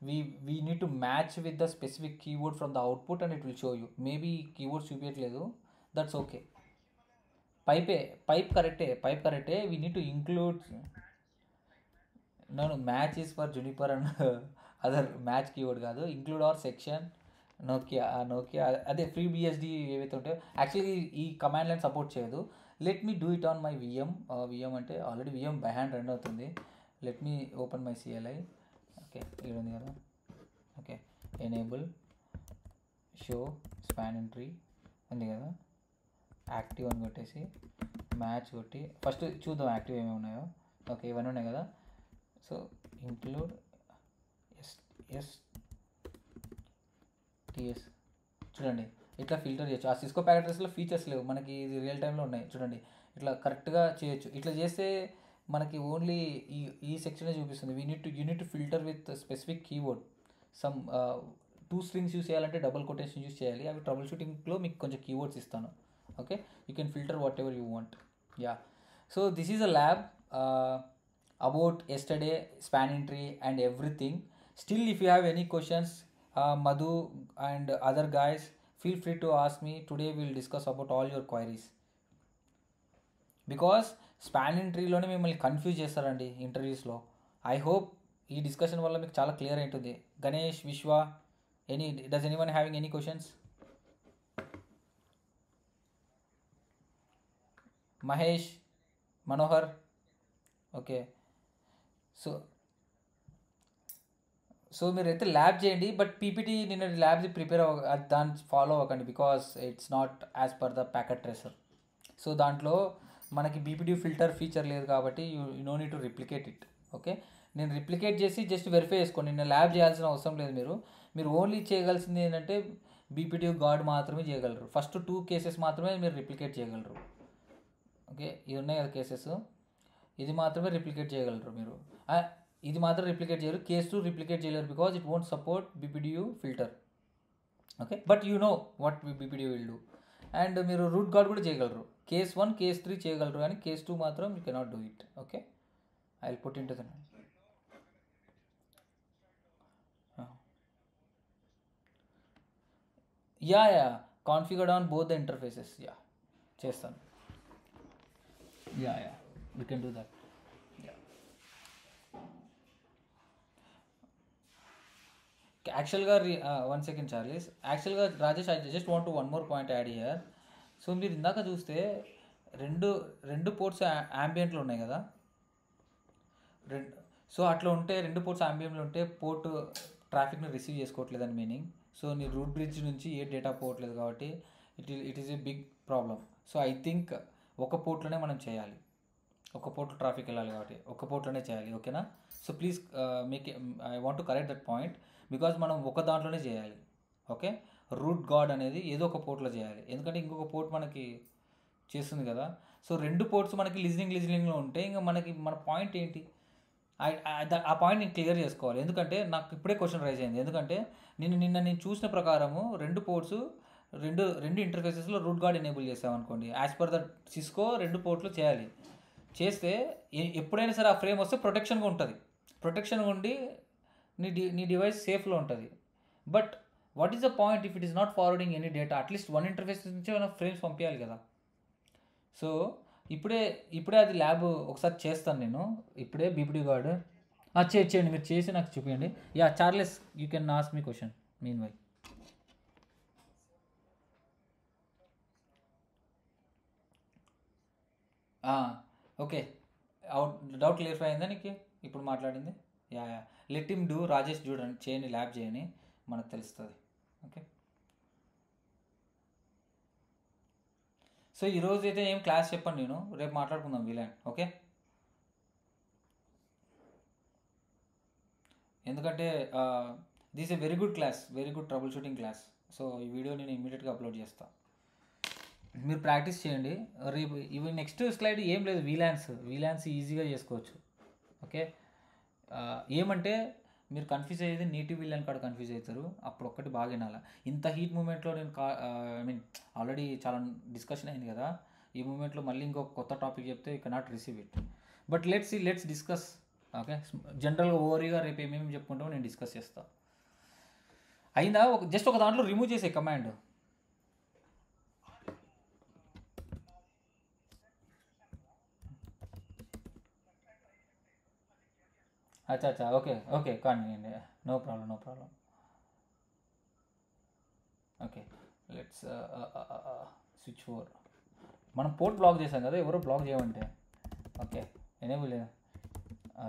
we need to match with the specific keyword from the output and it will show you. Maybe keywords చూపించట్లేదు, that's okay. pipe correct. We need to include. No match is for Juniper and other match keyword కాదు. include or section Nokia అదే free BSD ఏవైతే ఉంటాయో actually ఈ command line support చేయదు. Let me do it on my VM అంటే already VM by hand run అవుతుంది. Let me open my CLI. Okay ఇక్కడ ఉంది కదా. Okay enable show span entry ఉంది కదా, యాక్టివ్ అని కొట్టేసి మ్యాచ్ కొట్టి ఫస్ట్ చూద్దాం యాక్టివ్ ఏమేమి ఉన్నాయో. ఓకే ఇవన్నీ ఉన్నాయి కదా. సో ఇంక్లూడ్ ఎస్ టీఎస్ చూడండి ఇట్లా ఫిల్టర్ చేయొచ్చు. ఆ సిస్కో ప్యాకెట్ ట్రేస్లో ఫీచర్స్ లేవు మనకి, ఇది రియల్ టైంలో ఉన్నాయి చూడండి. ఇట్లా కరెక్ట్గా చేయొచ్చు. ఇట్లా చేస్తే మనకి ఓన్లీ ఈ సెక్షనే చూపిస్తుంది. You need to filter with specific keyword. Some 2 strings use చేయాలంటే డబుల్ కొటేషన్ యూస్ చేయాలి. అవి ట్రబుల్ షూటింగ్లో మీకు కొంచెం కీవర్డ్స్ ఇస్తాను. Okay you can filter what ever you want. Yeah. So this is a lab about yesterday, spanning tree and everything. Still, if you have any questions, Madhu and other guys, feel free to ask me. Today we'll discuss about all your queries. Because spanning ట్రీలోనే మిమ్మల్ని confuse చేస్తారండి ఇంటర్వ్యూస్లో. I hope ఈ discussion వల్ల మీకు చాలా clear అవుతుంది. Ganesh, Vishwa, does anyone having any questions? Mahesh, Manohar, okay. So so మీరైతే ల్యాబ్ చేయండి, బట్ పీపీటీ నిన్న ల్యాబ్ది ప్రిపేర్ దాన్ని ఫాలో అవ్వకండి because it's not as per the packet tracer. So దాంట్లో మనకి బీపీటీ ఫిల్టర్ ఫీచర్ లేదు కాబట్టి you no need to replicate it. Okay, నేను రిప్లికేట్ చేసి జస్ట్ వెరిఫై చేసుకోండి. నిన్న ల్యాబ్ చేయాల్సిన అవసరం లేదు. మీరు ఓన్లీ చేయగలసింది ఏంటంటే బీపీటీ గార్డ్ మాత్రమే చేయగలరు. ఫస్ట్ 2 కేసెస్ మాత్రమే మీరు రిప్లికేట్ చేయగలరు. ఓకే, ఇవి ఉన్నాయి కదా కేసెస్, ఇది మాత్రమే రిప్లికేట్ చేయగలరు మీరు. ఇది మాత్రం రిప్లికేట్ చేయరు. కేస్ 2 రిప్లికేట్ చేయలేరు because it won't support BPDU filter. Okay, but you know what BPDU will do. And మీరు రూట్ గార్డ్ కూడా చేయగలరు. కేస్ 1, కేస్ 3 చేయగలరు, కానీ కేస్ 2 మాత్రం you cannot do it. Okay, I will put in to the yeah configured on both the interfaces. Yeah చేస్తాను. Yeah we can do that. Actually one second Charles, actually Rajesh, I just want one more point add here. So మీరు ఇందాక చూస్తే రెండు ports యాంబియంట్లో ఉన్నాయి కదా. So అట్లా ఉంటే 2 ports యాంబియంట్లో ఉంటే పోర్ట్ ట్రాఫిక్ని రిసీవ్ చేసుకోవట్లేదని మీనింగ్. సో నీ రూట్ బ్రిడ్జ్ నుంచి ఏ డేటా పోవట్లేదు కాబట్టి it is a big problem. So I think ఒక పోర్ట్లోనే మనం చేయాలి. ఒక పోర్ట్లో ట్రాఫిక్ వెళ్ళాలి కాబట్టి ఒక పోర్ట్లోనే చేయాలి. ఓకేనా? So please I want to correct that point because మనం ఒక దాంట్లోనే చేయాలి. ఓకే, రూట్ గార్డ్ అనేది ఏదో ఒక పోర్ట్లో చేయాలి, ఎందుకంటే ఇంకొక పోర్ట్ మనకి చేస్తుంది కదా. సో 2 పోర్ట్స్ మనకి లిజనింగ్లో ఉంటే ఇంకా మన పాయింట్ ఏంటి? ఆ పాయింట్ నేను క్లియర్ చేసుకోవాలి. ఎందుకంటే నాకు ఇప్పుడే క్వశ్చన్ రైజ్ అయింది. ఎందుకంటే నిన్న నేను చూసిన ప్రకారము 2 పోర్ట్స్ రెండు ఇంటర్ఫేసెస్లో రూట్ గార్డ్ ఎనేబుల్ చేసామనుకోండి, యాజ్ పర్ ద సిస్కో 2 పోర్ట్లు చేయాలి. చేస్తే ఎప్పుడైనా సరే ఆ ఫ్రేమ్ వస్తే ప్రొటెక్షన్గా ఉంటుంది. ప్రొటెక్షన్గా ఉండి నీ డివైస్ సేఫ్లో ఉంటుంది. But what is the point if it is not forwarding any data? At least 1 interface నుంచి మనం ఫ్రేమ్స్ పంపించాలి కదా. సో ఇప్పుడే అది ల్యాబ్ ఒకసారి చేస్తాను నేను. ఇప్పుడే బీపీడీ గార్డ్ చేయండి, మీరు చేసి నాకు చూపించండి. Yeah Charles, you can ask me question mean why. Okay, doubt clarify అయిందా నీకు ఇప్పుడు మాట్లాడింది? Yeah let him do. Rajesh చూడండి, చేయండి, ల్యాబ్ చేయని, మనకు తెలుస్తుంది. ఓకే, సో ఈరోజు అయితే ఏం క్లాస్ చెప్పండి, నేను రేపు మాట్లాడుకుందాం వీలైన్. ఓకే, ఎందుకంటే this a very good class, very good trouble shooting class. So ఈ వీడియో నేను ఇమీడియట్గా అప్లోడ్ చేస్తాను. మీరు ప్రాక్టీస్ చేయండి. రేపు ఇవి నెక్స్ట్ స్లైడ్ ఏం లేదు, వీలాన్స్ ఈజీగా చేసుకోవచ్చు. ఓకే, ఏమంటే మీరు కన్ఫ్యూజ్ అయ్యేది నేటివ్ వీలాన్ కాడ కన్ఫ్యూజ్ అవుతారు. అప్పుడు ఒక్కటి బాగా వినాలా. ఇంత హీట్ మూమెంట్లో నేను ఐ మీన్ ఆల్రెడీ చాలా డిస్కషన్ అయింది కదా. ఈ మూమెంట్లో మళ్ళీ ఇంకొక కొత్త టాపిక్ చెప్తే you cannot receive it. But let's discuss. Okay, జనరల్గా ఓవరీగా రేపు ఏమేమి చెప్పుకుంటామో నేను డిస్కస్ చేస్తాను. అయిందా? జస్ట్ ఒక దాంట్లో రిమూవ్ చేసే కమాండ్. అచ్చా ఓకే కానీ no problem. Okay, let's switch 4. మనం పోర్ట్ బ్లాక్ చేసాం కదా, ఎవరో బ్లాక్ చేయమంటే. ఓకే, ఎనేబుల్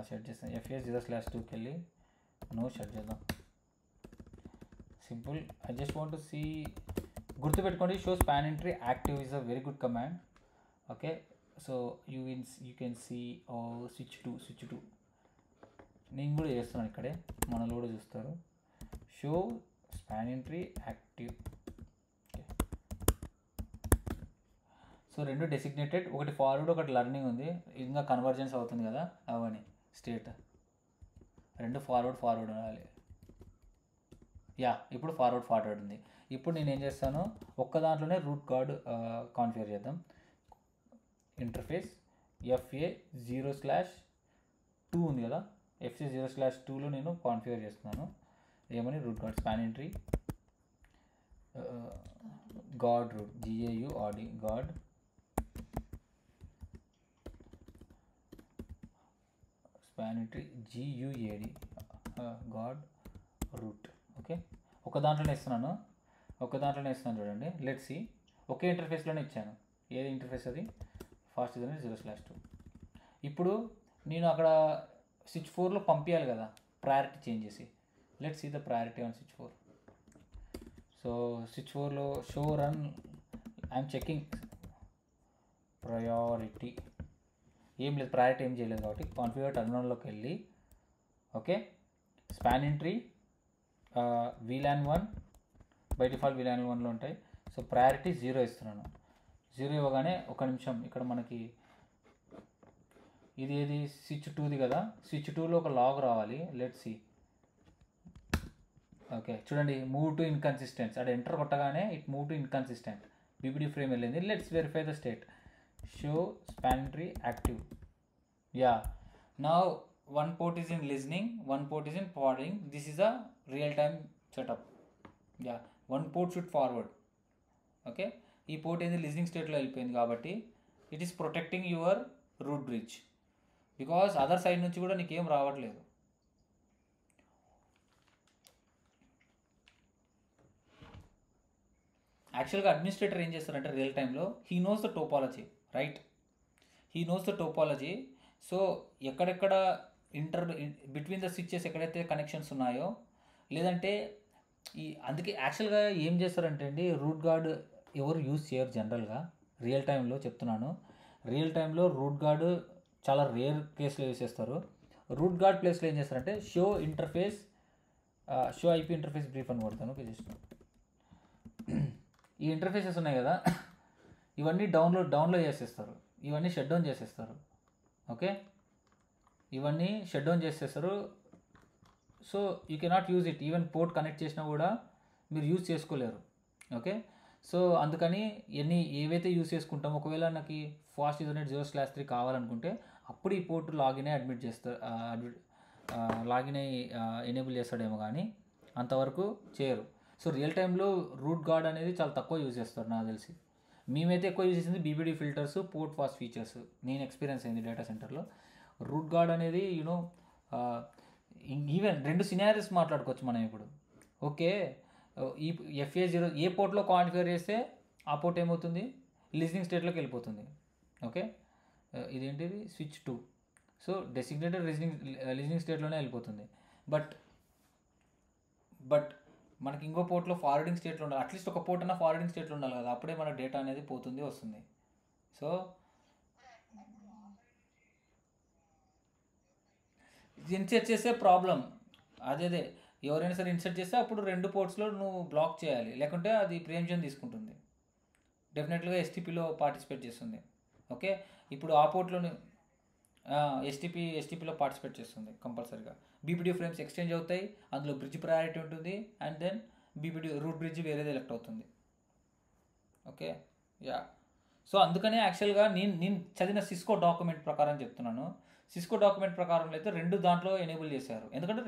షట్ చేస్తాం. FS0/2కి వెళ్ళి నో షట్ చేద్దాం. Simple. I just want to see, గుర్తుపెట్టుకోండి, show span entry active is a very good command. Okay, so you can see switch 2. నేను కూడా చేస్తున్నాను ఇక్కడే, మనలో కూడా చూస్తారు. Show span entry active. So 2 designated, ఒకటి ఫార్వర్డ్, ఒకటి లర్నింగ్ ఉంది. ఇంకా కన్వర్జెన్స్ అవుతుంది కదా, అవని స్టేట్ 2 ఫార్వర్డ్ ఉండాలి. యా, ఇప్పుడు ఫార్వర్డ్ ఉంది. ఇప్పుడు నేను ఏం చేస్తాను, ఒక్క దాంట్లోనే రూట్ గార్డ్ కాన్ఫిగర్ చేద్దాం. ఇంటర్ఫేస్ FA0/2 ఉంది కదా, FA0/2లో నేను కాన్ఫిగర్ చేస్తున్నాను. ఏమని root guard spanning tree guard root GAURD guard spanning tree GUAD guard root. Okay, ఒక దాంట్లోనే ఇస్తున్నాను చూడండి. లెట్స్ సి, ఒకే ఇంటర్ఫేస్లోనే ఇచ్చాను. ఏది ఇంటర్ఫేస్ అది? ఫాస్ట్ ఇది 0/2. ఇప్పుడు నేను అక్కడ స్విచ్ 4లో పంపించాలి కదా ప్రయారిటీ చేంజ్ చేసి. Let's see the priority on switch 4. So switch 4లో show run, I'm checking priority. ఏం లేదు, ప్రయారిటీ ఏం చేయలేదు కాబట్టి కాన్ఫిగర్ టర్మినల్లోకి వెళ్ళి okay span entry VLAN 1 by default VLAN 1లో ఉంటాయి. సో ప్రయారిటీ 0 ఇస్తున్నాను. 0 ఇవ్వగానే ఒక నిమిషం, ఇక్కడ మనకి ఇది ఏది స్విచ్ 2ది కదా, స్విచ్ 2లో ఒక లాగ్ రావాలి. Let's see. ఓకే చూడండి, మూవ్ టు ఇన్కన్సిస్టెంట్. అక్కడ ఎంటర్ కొట్టగానే it move to inconsistent, BBD frame వెళ్ళింది. Let's verify the state. Show span entry active. Yeah, now one port is in listening, one port is in forwarding. This is a real time setup. Yeah, one port should forward. Okay, ఈ port ఏది listening స్టేట్లో వెళ్ళిపోయింది కాబట్టి it is protecting your root bridge, because other side నుంచి కూడా నీకేం రావట్లేదు. యాక్చువల్గా అడ్మినిస్ట్రేటర్ ఏం చేస్తారంటే రియల్ టైంలో he knows the topology, right? He knows the topology. So ఎక్కడెక్కడ బిట్వీన్ ద స్విచ్చెస్ ఎక్కడైతే కనెక్షన్స్ ఉన్నాయో, లేదంటే అందుకే యాక్చువల్గా ఏం చేస్తారంటే అండి, రూట్ గార్డ్ ఎవరు యూజ్ చేయరు జనరల్గా. రియల్ టైంలో చెప్తున్నాను, రియల్ టైంలో రూట్ గార్డ్ చాలా రేర్ కేసులో యూజ్ చేస్తారు. రూట్ గార్డ్ ప్లేస్లో ఏం చేస్తారంటే షో IP ఇంటర్ఫేస్ బ్రీఫ్ అని కొడతాను. ఓకే, జస్ట్ ఈ ఇంటర్ఫేసెస్ ఉన్నాయి కదా, ఇవన్నీ డౌన్లోడ్ చేసేస్తారు, ఇవన్నీ షట్ డౌన్ చేసేస్తారు. ఓకే, ఇవన్నీ షట్ డౌన్ చేసేస్తారు. So you cannot use it. Even port connect చేసినా కూడా మీరు యూజ్ చేసుకోలేరు. ఓకే, సో అందుకని ఏవైతే యూజ్ చేసుకుంటామో, ఒకవేళ నాకు ఫాస్ట్ ఈథర్నెట్ 0/3 కావాలనుకుంటే అప్పుడు ఈ పోర్ట్ లాగిన్ అయ్యి ఎనేబుల్ చేస్తాడేమో, కానీ అంతవరకు చేయరు. సో రియల్ టైంలో రూట్ గార్డ్ అనేది చాలా తక్కువ యూజ్ చేస్తారు నాకు తెలిసి. మేమైతే ఎక్కువ యూజ్ చేసింది BBD filters, port fast features. నేను ఎక్స్పీరియన్స్ అయింది డేటా సెంటర్లో. రూట్ గార్డ్ అనేది ఈవెన్ 2 సినారియోస్ మాట్లాడుకోవచ్చు మనం ఇప్పుడు. ఓకే, ఈ FA0 ఏ పోర్ట్లో కాన్ఫిగర్ చేస్తే ఆ పోర్ట్ ఏమవుతుంది, లిజనింగ్ స్టేట్లోకి వెళ్ళిపోతుంది. ఓకే, ఇదేంటిది స్విచ్ 2. సో డెసిగ్నేటెడ్ లిజనింగ్ స్టేట్లోనే వెళ్ళిపోతుంది. బట్ మనకి ఇంకో పోర్ట్లో ఫార్వర్డింగ్ స్టేట్లో ఉండాలి. అట్లీస్ట్ ఒక పోర్ట్ అన్న ఫార్వర్డింగ్ స్టేట్లో ఉండాలి కదా, అప్పుడే మన డేటా అనేది పోతుంది వస్తుంది. సో ఇన్సెట్ చేస్తే ప్రాబ్లం అదే ఎవరైనా సరే ఇన్సెట్ చేస్తే అప్పుడు 2 పోర్ట్స్లో నువ్వు బ్లాక్ చేయాలి, లేకుంటే అది ప్రియంజన్ తీసుకుంటుంది. డెఫినెట్గా STPలో పార్టిసిపేట్ చేస్తుంది. ఓకే, ఇప్పుడు ఆ పోర్ట్లోని STPలో పార్టిసిపేట్ చేస్తుంది కంపల్సరీగా. BBD ఫ్రేమ్స్ ఎక్స్చేంజ్ అవుతాయి, అందులో బ్రిడ్జ్ ప్రయారిటీ ఉంటుంది, and then BBD root bridge వేరేది ఎలెక్ట్ అవుతుంది. Okay, yeah. సో అందుకనే యాక్చువల్గా నేను చదివిన సిస్కో డాక్యుమెంట్ ప్రకారం చెప్తున్నాను. సిస్కో డాక్యుమెంట్ ప్రకారం అయితే 2 దాంట్లో ఎనేబుల్ చేశారు. ఎందుకంటే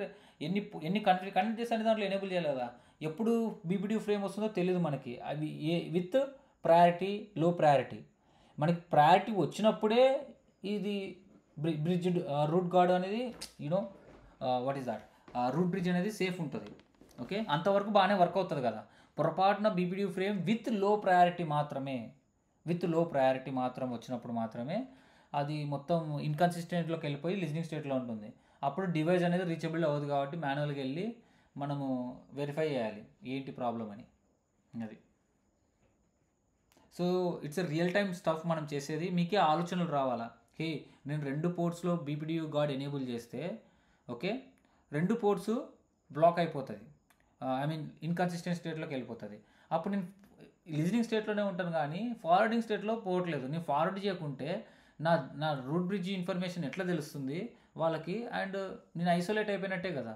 ఎన్ని కనెక్ట్ చేస్తే అన్ని దాంట్లో ఎనేబుల్ చేయాలి కదా. ఎప్పుడు BBD ఫ్రేమ్ వస్తుందో తెలియదు మనకి. అవి విత్ ప్రయారిటీ, లో ప్రయారిటీ. మనకి ప్రయారిటీ వచ్చినప్పుడే ఇది బ్రిడ్జ్ రూట్ గార్డ్ అనేది what is that route bridge అనేది సేఫ్ ఉంటుంది. ఓకే, అంతవరకు బాగానే వర్క్ అవుతుంది కదా. పొరపాటున BBD frame with low priority మాత్రం వచ్చినప్పుడు మాత్రమే అది మొత్తం ఇన్కన్సిస్టెంట్లోకి వెళ్ళిపోయి లిజనింగ్ స్టేట్లో ఉంటుంది. అప్పుడు డివైస్ అనేది రీచబుల్ అవ్వదు కాబట్టి మాన్యువల్గా వెళ్ళి మనము వెరిఫై చేయాలి ఏంటి ప్రాబ్లం అని. అది so it's a real time stuff మనం చేసేది. మీకే ఆలోచనలు రావాలా, హే నేను 2 పోర్ట్స్లో BBD గార్డ్ ఎనేబుల్ చేస్తే ఓకే 2 పోర్ట్స్ బ్లాక్ అయిపోతుంది, ఐ మీన్ ఇన్కన్సిస్టెంట్ స్టేట్లోకి వెళ్ళిపోతుంది. అప్పుడు నేను లిజనింగ్ స్టేట్లోనే ఉంటాను కానీ ఫార్వర్డింగ్ స్టేట్లో పోవట్లేదు. నేను ఫార్వర్డ్ చేయకుంటే నా రూట్ బ్రిడ్జ్ ఇన్ఫర్మేషన్ ఎట్లా తెలుస్తుంది వాళ్ళకి, అండ్ నేను ఐసోలేట్ అయిపోయినట్టే కదా.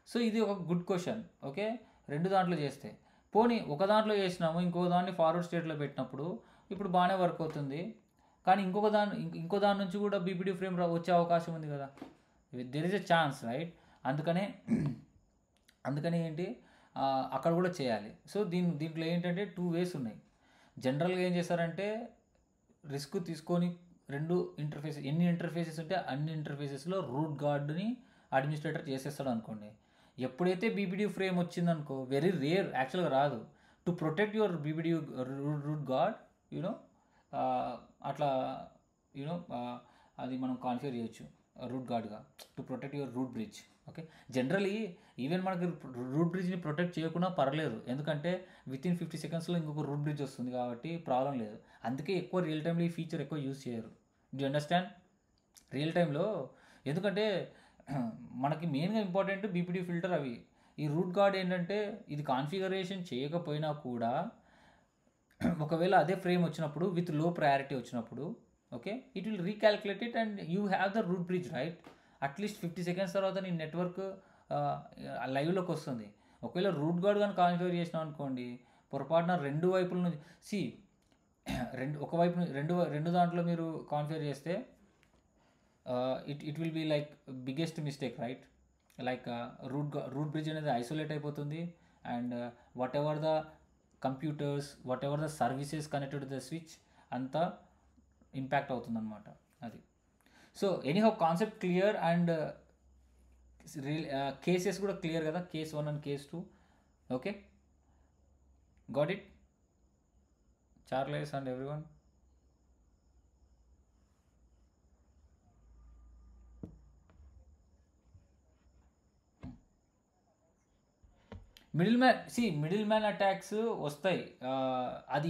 సో ఇది ఒక గుడ్ క్వశ్చన్. ఓకే, 2 దాంట్లో చేస్తే పోనీ ఒక దాంట్లో చేసినాము, ఇంకో దాన్ని ఫార్వర్డ్ స్టేట్లో పెట్టినప్పుడు ఇప్పుడు బాగానే వర్క్ అవుతుంది. కానీ ఇంకో దాని నుంచి కూడా బీపీడీ ఫ్రేమ్ వచ్చే అవకాశం ఉంది కదా, there is a chance right. అందుకనే ఏంటి అక్కడ కూడా చేయాలి. సో దీంట్లో ఏంటంటే 2 ways ఉన్నాయి. జనరల్గా ఏం చేస్తారంటే రిస్క్ తీసుకొని ఎన్ని ఇంటర్ఫేసెస్ ఉంటే అన్ని ఇంటర్ఫేసెస్లో రూట్ గార్డ్ని అడ్మినిస్ట్రేటర్ చేసేస్తాడు అనుకోండి. ఎప్పుడైతే బీపీడీ ఫ్రేమ్ వచ్చిందనుకో, వెరీ రేర్, యాక్చువల్గా రాదు, to protect your BPD root guard you అట్లా యూనో అది మనం కాన్ఫిగర్ చేయొచ్చు రూట్ గార్డ్గా to protect your root bridge. Okay, generally even మనకి రూట్ బ్రిడ్జ్ని ప్రొటెక్ట్ చేయకుండా పర్లేదు, ఎందుకంటే వితిన్ 50 secondsలో ఇంకొక రూట్ బ్రిడ్జ్ వస్తుంది కాబట్టి ప్రాబ్లం లేదు. అందుకే ఎక్కువ రియల్ టైంలో ఈ ఫీచర్ ఎక్కువ యూజ్ చేయరు. Do you understand? రియల్ టైంలో ఎందుకంటే మనకి మెయిన్గా ఇంపార్టెంట్ బీపీడీ ఫిల్టర్ అవి. ఈ రూట్ గార్డ్ ఏంటంటే ఇది కాన్ఫిగరేషన్ చేయకపోయినా కూడా ఒకవేళ అదే ఫ్రేమ్ వచ్చినప్పుడు విత్ లో ప్రయారిటీ వచ్చినప్పుడు okay, it will recalculate it and you have the root bridge right. At least 50 seconds తర్వాత నీ నెట్వర్క్ లైవ్లోకి వస్తుంది. ఒకవేళ రూట్ గార్డ్ కానీ కాన్ఫిగర్ చేసినాం అనుకోండి, పొరపాటున 2 వైపుల నుంచి ఒకవైపు రెండు దాంట్లో మీరు కాన్ఫిగర్ చేస్తే it will be like biggest mistake right. Like root bridge అనేది ఐసోలేట్ అయిపోతుంది and whatever the computers, whatever the services connected to the switch అంతా ఇంపాక్ట్ అవుతుంది అనమాట అది. So anyhow concept clear and cases కూడా clear కదా, case 1 and case 2. Okay, got it Charles and everyone? Middle man attacks వస్తాయి. అది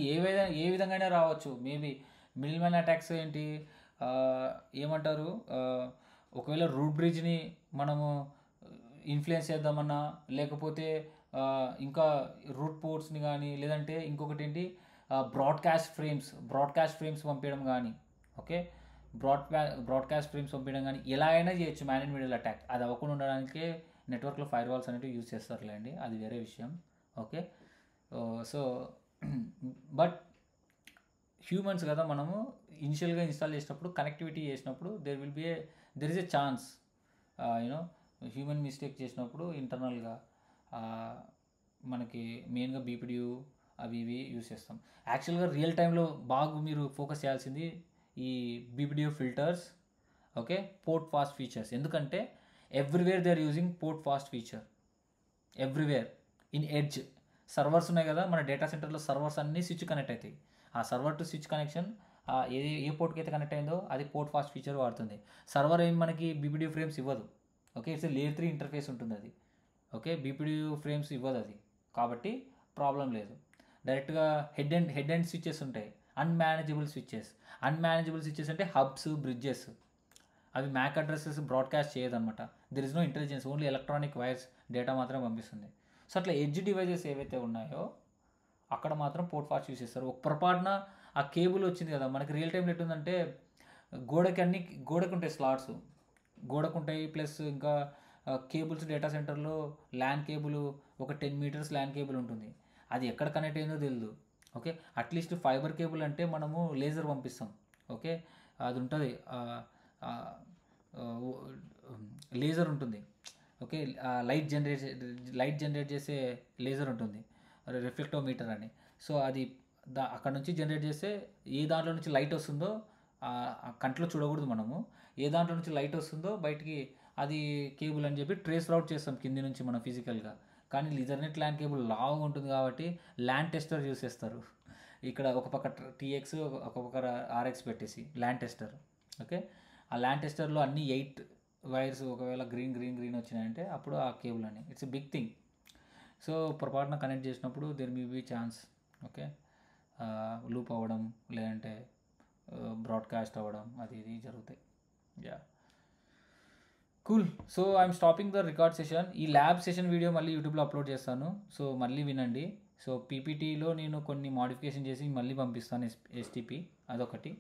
ఏ విధంగా రావచ్చు. మేబీ మిడిల్ మ్యాన్ అటాక్స్ ఏంటి ఏమంటారు, ఒకవేళ రూట్ బ్రిడ్జ్ని మనము ఇన్ఫ్లుయెన్స్ చేద్దామన్నా, లేకపోతే ఇంకా రూట్ పోర్ట్స్ని కానీ, లేదంటే ఇంకొకటి ఏంటి బ్రాడ్కాస్ట్ ఫ్రేమ్స్ పంపించడం కానీ, ఓకే, బ్రాడ్కాస్ట్ ఫ్రేమ్స్ పంపించడం కానీ ఎలా అయినా చేయొచ్చు మ్యాన్ ఇన్ మిడిల్ అటాక్. అది అవ్వకుండా ఉండడానికే నెట్వర్క్లో ఫైర్ వాల్స్ అనేవి యూజ్ చేస్తారులేండి, అది వేరే విషయం. ఓకే, సో బట్ హ్యూమన్స్ కదా మనము, ఇనిషియల్గా ఇన్స్టాల్ చేసినప్పుడు కనెక్టివిటీ చేసినప్పుడు there is a chance you know human mistake చేసినప్పుడు ఇంటర్నల్గా మనకి మెయిన్గా బీపీడీయూ అవి ఇవి యూజ్ చేస్తాం. యాక్చువల్గా రియల్ టైంలో బాగా మీరు ఫోకస్ చేయాల్సింది ఈ BPDU filters, okay, port fast features. ఎందుకంటే everywhere they are using port fast feature, everywhere. In edge servers ఉన్నాయి కదా మన డేటా సెంటర్లో, సర్వర్స్ అన్నీ స్విచ్ కనెక్ట్ అవుతాయి. ఆ సర్వర్ టు స్విచ్ కనెక్షన్ ఏ పోర్ట్కి అయితే కనెక్ట్ అయిందో అది పోర్ట్ ఫాస్ట్ ఫీచర్ వాడుతుంది. సర్వర్ ఏం మనకి బీపీడీ ఫ్రేమ్స్ ఇవ్వదు. ఓకే, ఇట్స్ లేయర్ 3 ఇంటర్ఫేస్ ఉంటుంది అది. ఓకే, బీపీడీ ఫ్రేమ్స్ ఇవ్వదు అది, కాబట్టి ప్రాబ్లం లేదు. డైరెక్ట్గా హెడ్ అండ్ స్విచెస్ ఉంటాయి, అన్మేనేజబుల్ స్విచెస్ అంటే హబ్స్, బ్రిడ్జెస్. అవి మ్యాక్ అడ్రసెస్ బ్రాడ్కాస్ట్ చేయదన్నమాట. There is no intelligence, only electronic wires data మాత్రమే పంపిస్తుంది. సో అట్లా ఎడ్జ్ డివైజెస్ ఏవైతే ఉన్నాయో అక్కడ మాత్రం పోర్ట్ ఫాస్ట్ యూస్ చేస్తారు. ఒక పొరపాటున ఆ కేబుల్ వచ్చింది కదా మనకి, రియల్ టైంలో ఎట్టుందంటే గోడకు ఉంటాయి స్లాట్స్, గోడకు ఉంటాయి, ప్లస్ ఇంకా కేబుల్స్ డేటా సెంటర్లో ల్యాన్ కేబుల్ ఒక 10 meters ల్యాన్ కేబుల్ ఉంటుంది, అది ఎక్కడ కనెక్ట్ అయిందో తెలియదు. ఓకే, అట్లీస్ట్ ఫైబర్ కేబుల్ అంటే మనము లేజర్ పంపిస్తాం. ఓకే, అది ఉంటుంది, లేజర్ ఉంటుంది. ఓకే, లైట్ జనరేట్ చేసే లేజర్ ఉంటుంది, రిఫ్లెక్టోమీటర్ అని. సో అది అక్కడ నుంచి జనరేట్ చేస్తే ఏ దాంట్లో నుంచి లైట్ వస్తుందో కంట్లో చూడకూడదు మనము, ఏ దాంట్లో నుంచి లైట్ వస్తుందో బయటికి అది కేబుల్ అని చెప్పి ట్రేస్ రౌట్ చేస్తాం కింది నుంచి మనం ఫిజికల్గా. కానీ ఈథర్నెట్ ల్యాన్ కేబుల్ లావుగా ఉంటుంది కాబట్టి ల్యాన్ టెస్టర్ యూస్ చేస్తారు. ఇక్కడ ఒక పక్క టీఎక్స్ ఒక పక్క ఆర్ఎక్స్ పెట్టేసి ల్యాన్ టెస్టర్. ఓకే, ఆ ల్యాన్ టెస్టర్లో అన్ని 8 వైర్స్ ఒకవేళ గ్రీన్ వచ్చినాయంటే అప్పుడు ఆ కేబుల్ అని, it's a big thing. So పొరపాటున కనెక్ట్ చేసినప్పుడు there may be chance, okay, loop అవ్వడం లేదంటే బ్రాడ్కాస్ట్ అవ్వడం అది ఇది జరుగుతాయి. Yeah, cool. So I'm stopping the record session. ఈ ల్యాబ్ సెషన్ వీడియో మళ్ళీ యూట్యూబ్లో అప్లోడ్ చేస్తాను, సో మళ్ళీ వినండి. సో పీపీటీలో నేను కొన్ని మాడిఫికేషన్ చేసి మళ్ళీ పంపిస్తాను, ఎస్టీపీ అదొకటి.